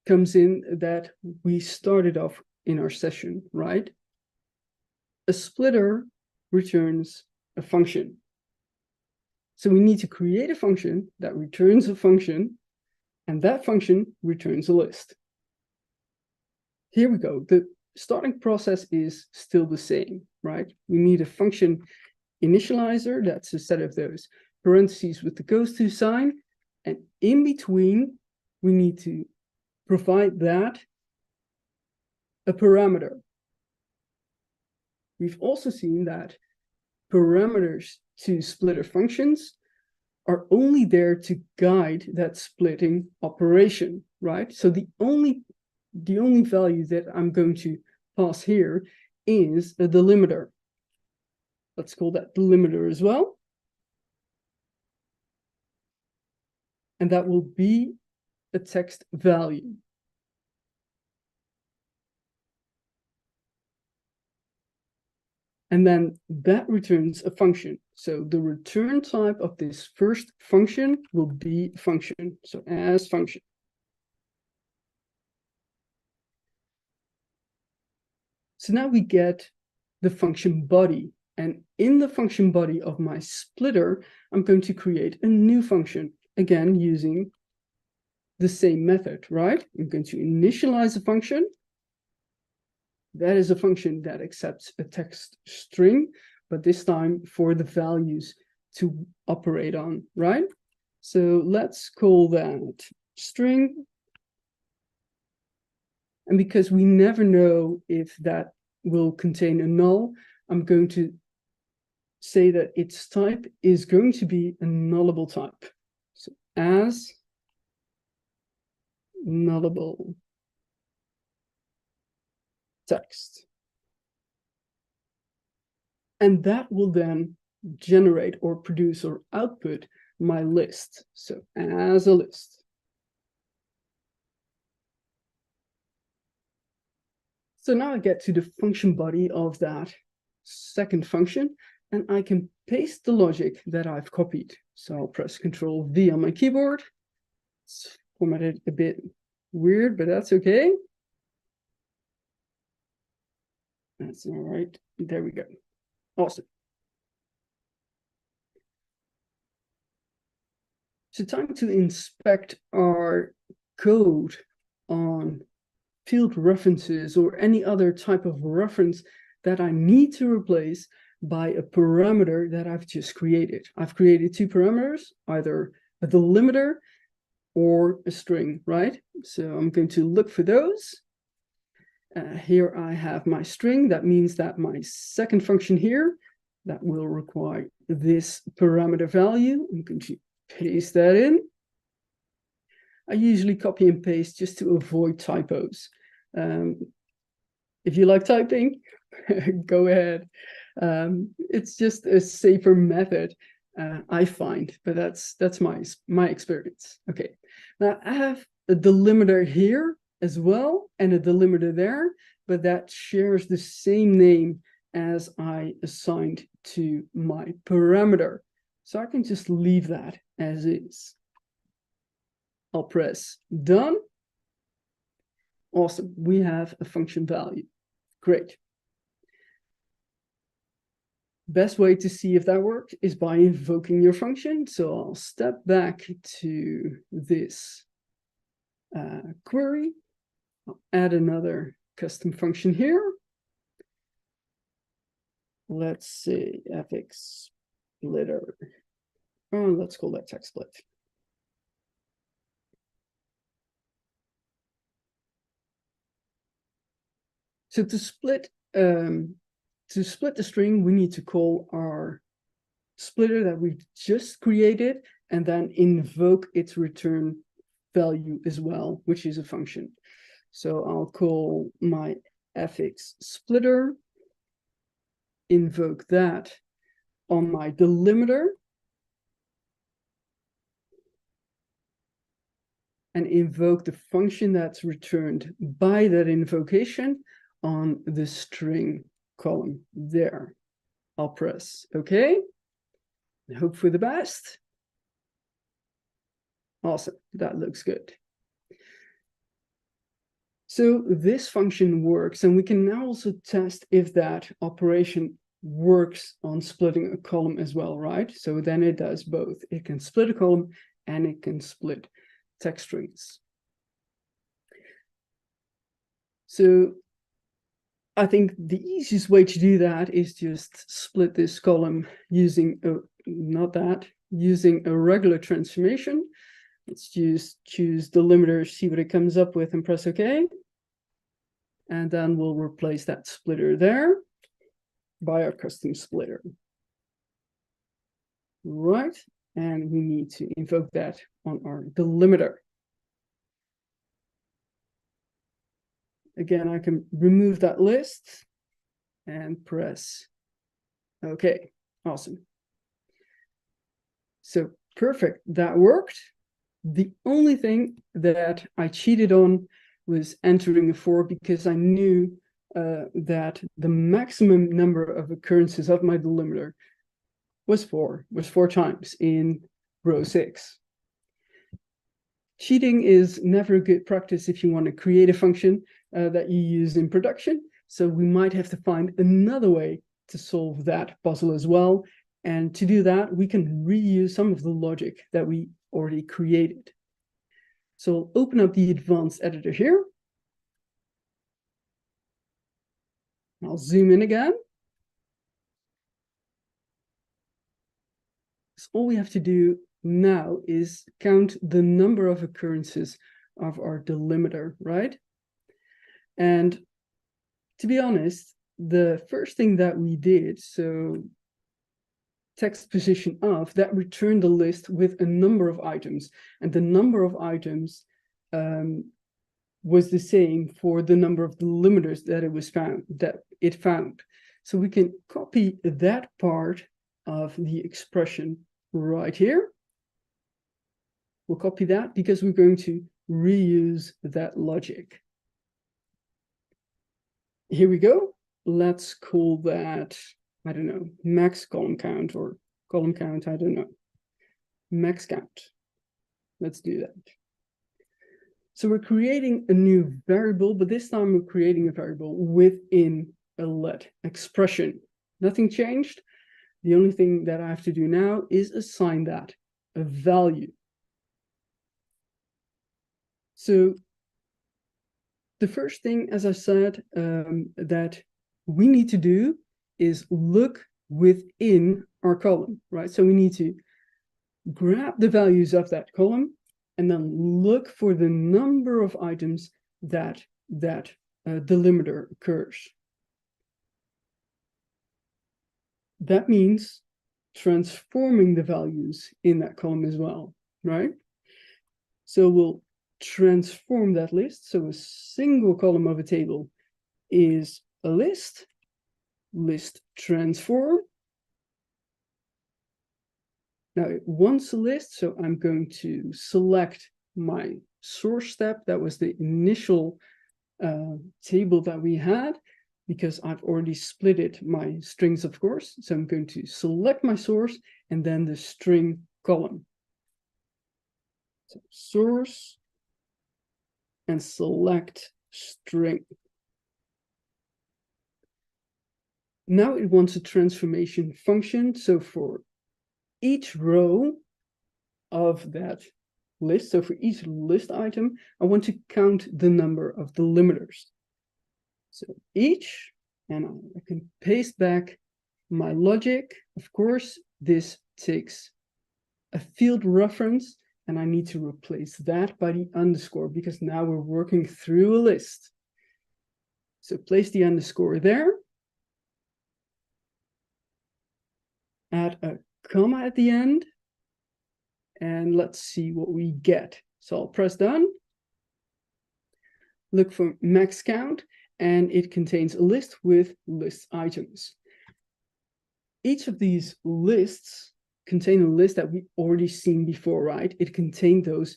comes in that we started off in our session, right? A splitter returns a function. So we need to create a function that returns a function, and that function returns a list. Here we go. The starting process is still the same, right? We need a function initializer. That's a set of those parentheses with the goes to sign. And in between, we need to provide that a parameter. We've also seen that parameters to splitter functions are only there to guide that splitting operation, right? So the only value that I'm going to pass here is a delimiter. Let's call that delimiter as well. And that will be a text value. And then that returns a function. So the return type of this first function will be function. So as function. So now we get the function body. And in the function body of my splitter, I'm going to create a new function, again, using the same method, right? I'm going to initialize a function. That is a function that accepts a text string, but this time for the values to operate on, right? So let's call that string. And because we never know if that will contain a null, I'm going to say that its type is going to be a nullable type. So as nullable text. And that will then generate or produce or output my list. So as a list. So now I get to the function body of that second function, and I can paste the logic that I've copied. So I'll press Control V on my keyboard. It's formatted a bit weird, but that's okay. That's all right. There we go. Awesome. So time to inspect our code on field references or any other type of reference that I need to replace by a parameter that I've just created. I've created two parameters, either a delimiter or a string, right? So I'm going to look for those. Here I have my string. That means that my second function here, that will require this parameter value. I'm going to paste that in. I usually copy and paste just to avoid typos. If you like typing, go ahead. It's just a safer method, I find, but that's my experience. Okay, now I have a delimiter here as well and a delimiter there, but that shares the same name as I assigned to my parameter. So I can just leave that as is. I'll press done. Awesome, we have a function value. Great. Best way to see if that worked is by invoking your function. So I'll step back to this query. I'll add another custom function here. Let's say fx splitter. Oh, let's call that text split. So to split the string, we need to call our splitter that we just created and then invoke its return value as well, which is a function. So I'll call my fx splitter, invoke that on my delimiter, and invoke the function that's returned by that invocation on the string column there. I'll press OK. Hope for the best. Awesome, that looks good. So this function works, and we can now also test if that operation works on splitting a column as well, right? So then it does both. It can split a column and it can split text strings. So I think the easiest way to do that is just split this column using using a regular transformation. Let's just choose delimiter, see what it comes up with, and press OK. And then we'll replace that splitter there by our custom splitter. Right, and we need to invoke that on our delimiter. Again, I can remove that list and press OK. Awesome. So perfect, that worked. The only thing that I cheated on was entering a 4 because I knew that the maximum number of occurrences of my delimiter was 4 times in row 6. Cheating is never a good practice if you want to create a function that you use in production. So we might have to find another way to solve that puzzle as well. And to do that, we can reuse some of the logic that we already created. So I'll open up the advanced editor here. I'll zoom in again. So all we have to do now is count the number of occurrences of our delimiter, right? And to be honest, the first thing that we did, so text position of, that returned the list with a number of items, and the number of items was the same for the number of delimiters that it found. So we can copy that part of the expression right here. We'll copy that because we're going to reuse that logic. Here we go. let's call that, I don't know, max column count or column count, I don't know, max count. Let's do that. So we're creating a new variable, but this time we're creating a variable within a let expression. Nothing changed. The only thing that I have to do now is assign that a value. So the first thing, as I said, that we need to do is look within our column, right? So we need to grab the values of that column and then look for the number of items that delimiter occurs. That means transforming the values in that column as well, right? So we'll transform that list. So a single column of a table is a list, list transform. Now it wants a list, so I'm going to select my source step. That was the initial table that we had, because I've already split it my strings, of course. So I'm going to select my source and then the string column. So source and select string. Now it wants a transformation function. So for each row of that list, so for each list item, I want to count the number of delimiters. So each, and I can paste back my logic. Of course, this takes a field reference, and I need to replace that by the underscore, because now we're working through a list. So place the underscore there. Add a comma at the end. And let's see what we get. So I'll press done. Look for max count, and it contains a list with list items. Each of these lists contain a list that we've already seen before, right? It contained those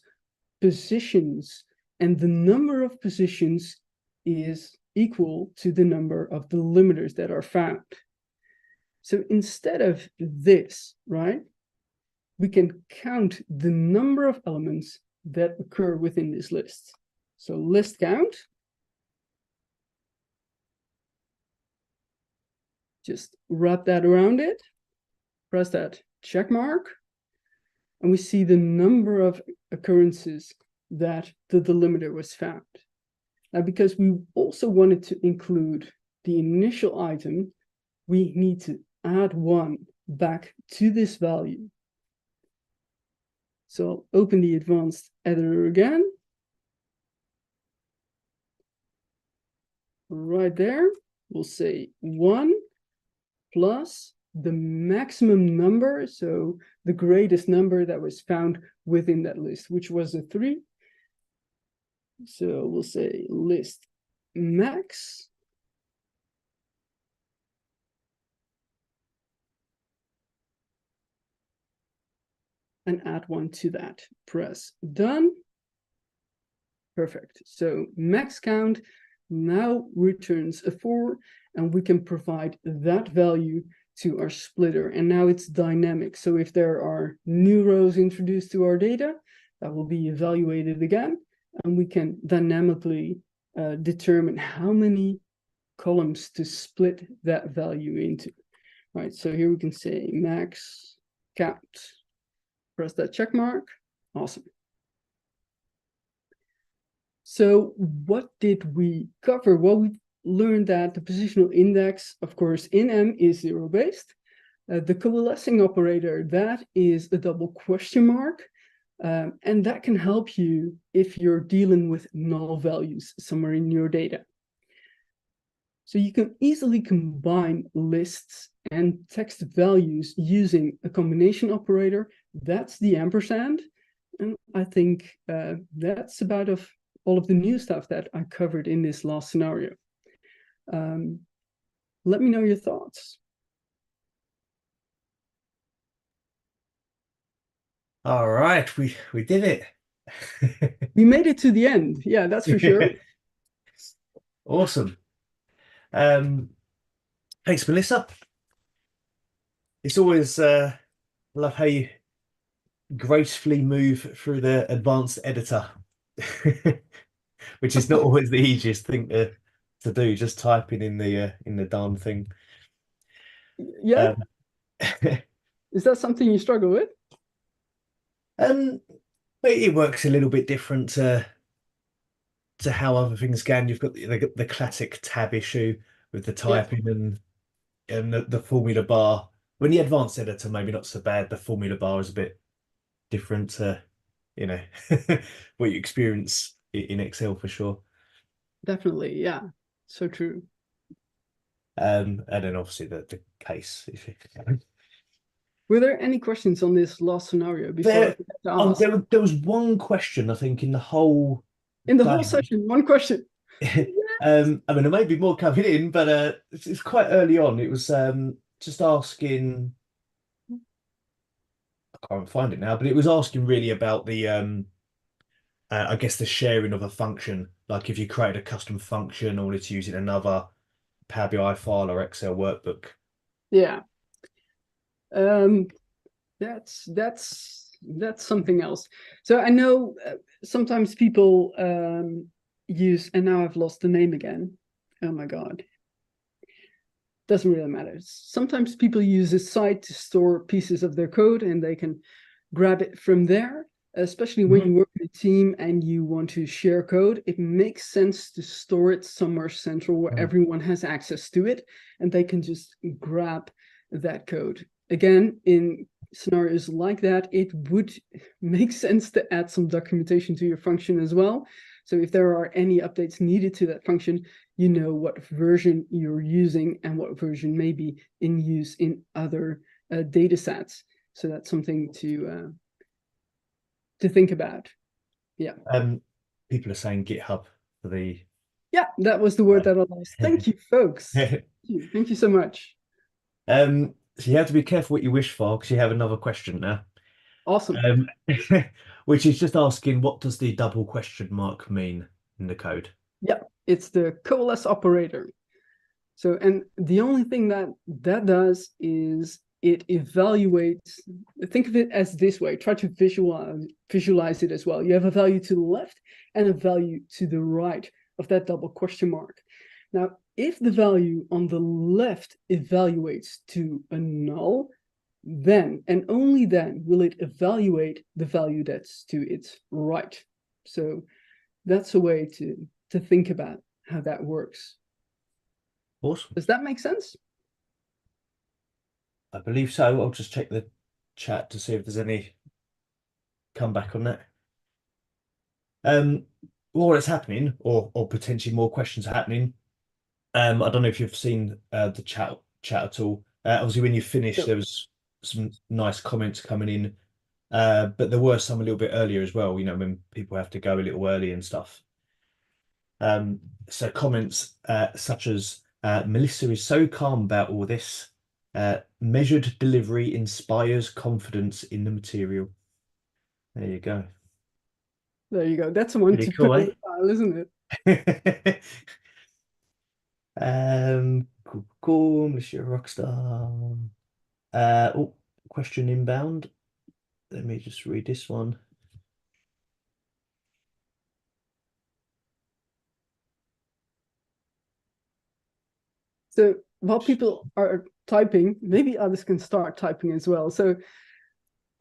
positions, and the number of positions is equal to the number of delimiters that are found. So instead of this, right, we can count the number of elements that occur within this list. So list count. Just wrap that around it, press that check mark, and we see the number of occurrences that the delimiter was found. Now, because we also wanted to include the initial item, we need to add one back to this value. So I'll open the advanced editor again. Right there, we'll say 1 plus the maximum number, so the greatest number that was found within that list, which was a 3. So we'll say list max. And add 1 to that. Press done. Perfect. So max count now returns a 4, and we can provide that value to our splitter. And now it's dynamic. So if there are new rows introduced to our data, that will be evaluated again, and we can dynamically determine how many columns to split that value into. Right. So here we can say max count. Press that check mark. Awesome. So what did we cover? Well, we learned that the positional index, of course, in M is zero-based. The coalescing operator, that is a double question mark. And that can help you if you're dealing with null values somewhere in your data. So you can easily combine lists and text values using a combination operator. That's the ampersand. And I think that's about all of the new stuff that I covered in this last scenario. Let me know your thoughts.
All right, we did it.
We made it to the end. Yeah, that's for sure.
Awesome. Thanks, Melissa. It's always I love how you gracefully move through the advanced editor, which is not always the easiest thing to do, just typing in the darn thing.
Yeah,
Um,
is that something you struggle with?
um, but it works a little bit different to how other things can. You've got the classic tab issue with the
Yeah,
typing and the formula bar. When the advanced editor, maybe not so bad. The formula bar is a bit different to, you know, what you experience in Excel for sure.
definitely. Yeah, so true.
And then obviously the case.
Were there any questions on this last scenario before I
There,
forget to ask?
there was one question I think in the whole
In the whole
day.
session, one question.
I mean, there may be more coming in, but it's quite early on. It was just asking. I can't find it now, but it was asking really about the I guess the sharing of a function. Like if you create a custom function or wanted to use it in another Power BI file or Excel workbook.
Yeah. Um, that's something else. So I know sometimes people use, and now I've lost the name again. Oh my God. Doesn't really matter. Sometimes people use a site to store pieces of their code and they can grab it from there, especially when you work in a team and you want to share code. It makes sense to store it somewhere central where
Mhm.
everyone has access to it and they can just grab that code. Again, in scenarios like that, it would make sense to add some documentation to your function as well. So if there are any updates needed to that function, you know what version you're using and what version may be in use in other data sets. So that's something to think about. Yeah.
People are saying GitHub for the
Yeah, that was the word that I lost. Thank you, folks.
uh,
Thank you. Thank you so much.
so you have to be careful what you wish for because you have another question now.
Awesome.
Um, which is just asking what does the double question mark mean in the code?
Yeah, it's the coalesce operator. So, and the only thing that that does is it evaluates, think of it as this way, try to visualize it as well. You have a value to the left and a value to the right of that double question mark. Now, if the value on the left evaluates to a null, then and only then will it evaluate the value that's to its right. So that's a way to think about how that works.
Awesome.
Does that make sense?
I believe so. I'll just check the chat to see if there's any comeback on that. While it's happening, or potentially more questions are happening. I don't know if you've seen the chat at all. Obviously, when you finished,
So,
there was some nice comments coming in, but there were some a little bit earlier as well. You know, when people have to go a little early and stuff. So comments such as Melissa is so calm about all this. Measured delivery inspires confidence in the material. There you go.
there you go. That's the one
Pretty
to put
cool,
in the file, isn't
eh? Cool, Monsieur Rockstar. Oh, question inbound. Let me just read this one.
So while people are typing, maybe others can start typing as well. So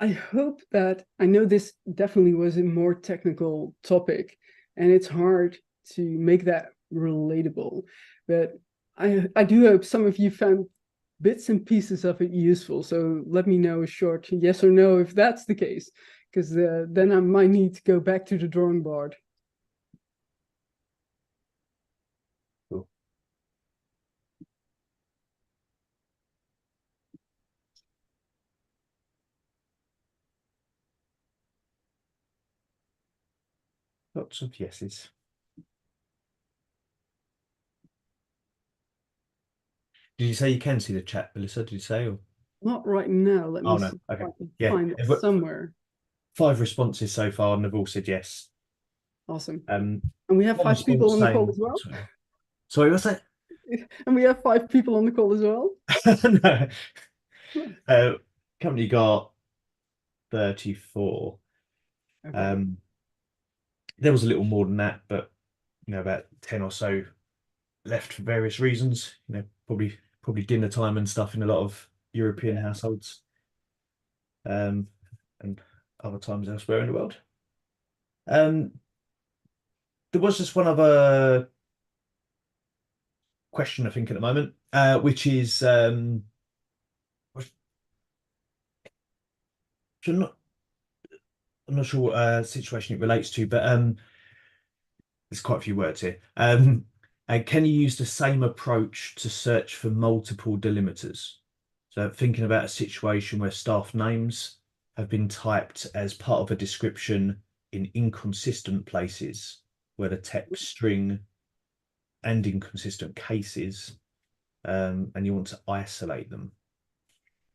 I hope that I know this definitely was a more technical topic and it's hard to make that relatable, but I do hope some of you found bits and pieces of it useful. So let me know a short yes or no if that's the case, because then I might need to go back to the drawing board.
Cool. Lots of yeses. Did you say you can see the chat, Melissa? Did you say? Or...
Not right now. Let
Oh
me
no.
see if
Okay.
I can
Yeah.
find it
I've got
somewhere.
5 responses so far, and they've all said yes.
Awesome.
Um,
And we have
one
5 people
response
on the call
saying,
as well.
sorry, what's that?
And we have 5 people on the call as well.
No.
Hmm.
Uh, Company got 34.
Okay.
Um, there was a little more than that, but about 10 or so left for various reasons. Probably dinner time and stuff in a lot of European
Yeah.
households, um, and other times elsewhere in the world. Um, there was just one other question, I think, at the moment, which is which I'm not sure what situation it relates to, but there's quite a few words here. Can you use the same approach to search for multiple delimiters? So thinking about a situation where staff names have been typed as part of a description in inconsistent places, where the text string and inconsistent cases, and you want to isolate them.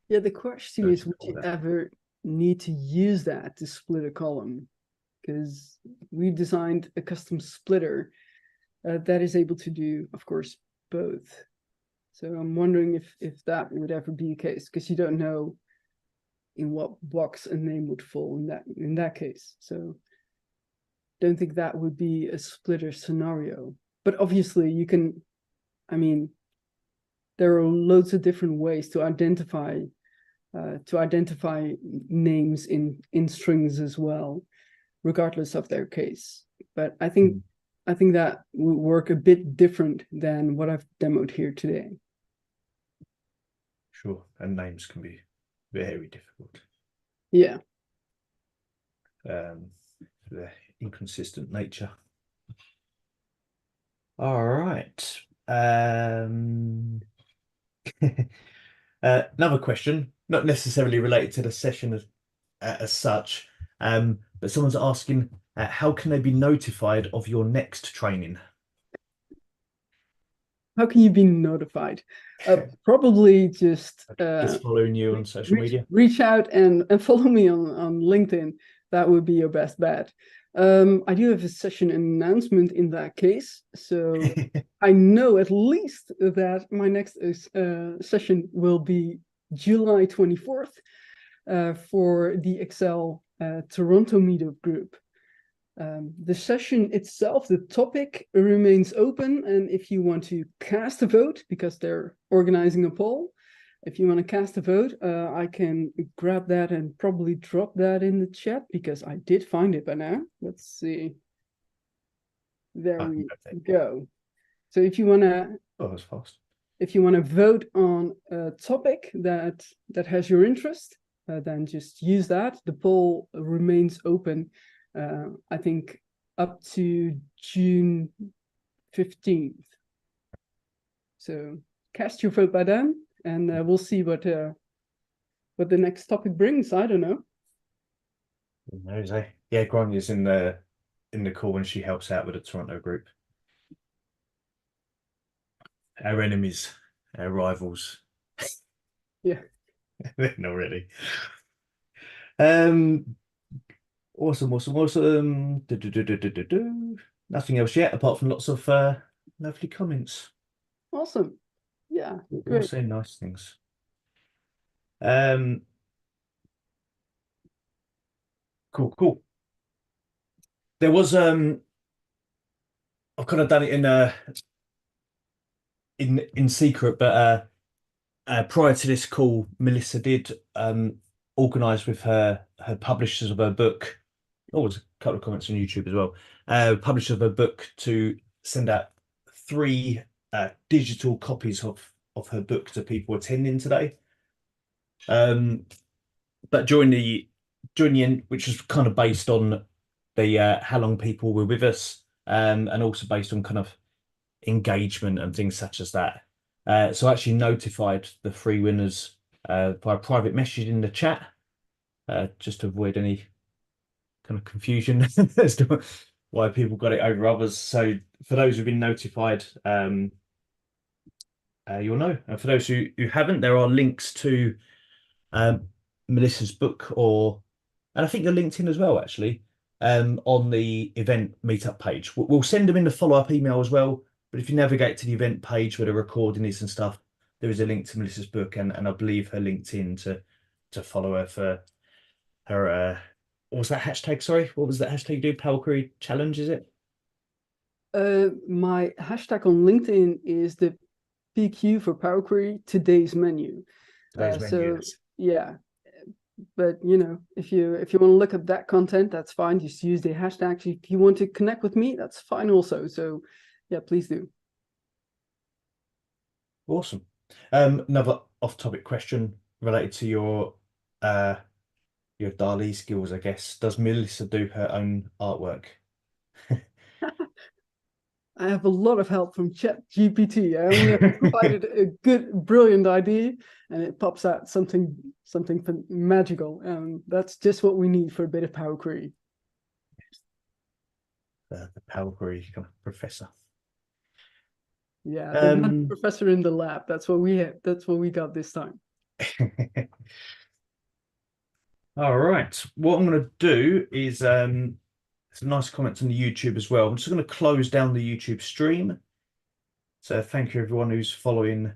Yeah, the question
Going
is,
to
would
call
you
that.
ever need to use that to split a column? Because we designed a custom splitter that is able to do, of course, both. So I'm wondering if that would ever be the case, because you don't know in what box a name would fall in that case. So don't think that would be a splitter scenario. But obviously you can, I mean, there are loads of different ways to identify names in strings as well, regardless of their case. But I think that would work a bit different than what I've demoed here today.
Sure, and names can be very difficult.
Yeah.
For their inconsistent nature. All right. Another question, not necessarily related to the session as such, but someone's asking, how can they be notified of your next training?
How can you be notified? Probably
Just following you on social media.
reach out and follow me on LinkedIn. That would be your best bet. I do have a session announcement in that case. So I know at least that my next session will be July 24th for the Excel Toronto meetup group. The session itself, the topic remains open, and if you want to cast a vote, because they're organizing a poll, if you want to cast a vote, I can grab that and probably drop that in the chat, because I did find it by now. Let's see. There we go. So if you want to,
Oh, that's fast.
if you want to vote on a topic that has your interest, then just use that. The poll remains open. I think up to June 15th. So cast your vote by then, and we'll see what the next topic brings. I don't know.
Who knows, eh? Yeah, Granya's in the call when she helps out with the Toronto group. Our enemies, our rivals.
Yeah.
Not really. Um, awesome. Nothing else yet, apart from lots of lovely comments.
Awesome. Yeah,
All
great.
saying nice things. Um, cool. There was I've kind of done it in secret, but prior to this call, Melissa did organise with her publishers of her book. Oh, there's a couple of comments on YouTube as well. Publishers of her book to send out 3 digital copies of her book to people attending today. But during the end, which was kind of based on the how long people were with us, and also based on kind of engagement and things such as that. So I actually notified the 3 winners by a private message in the chat, just to avoid any kind of confusion as to why people got it over others. So for those who've been notified, you'll know. And for those who haven't, there are links to Melissa's book, and I think your LinkedIn as well, actually, on the event meetup page. We'll send them in the follow-up email as well. But if you navigate to the event page where the recording is and stuff, there is a link to Melissa's book and I believe her LinkedIn to follow her for her what was that hashtag? Sorry, what was that hashtag you do? Power Query Challenge, is it?
My hashtag on LinkedIn is the PQ for Power Query today's menu.
Today's menu.
So yeah, but you know, if you want to look at that content, that's fine. Just use the hashtags. If you want to connect with me, that's fine also. So yeah, please do.
Awesome. Another off-topic question related to your Dali skills, I guess. Does Melissa do her own artwork?
I have a lot of help from ChatGPT. I only have to provide it a good, brilliant idea, and it pops out something magical. And that's just what we need for a bit of Power Query.
The Power Query kind of professor.
Yeah, the magic professor in the lab. That's what we have. That's what we got this time.
All right. What I'm going to do is some nice comments on the YouTube as well. I'm just going to close down the YouTube stream. So thank you everyone who's following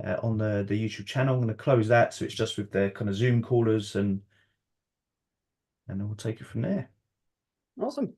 on the YouTube channel. I'm going to close that so it's just with the kind of Zoom callers and then we'll take it from there.
Awesome.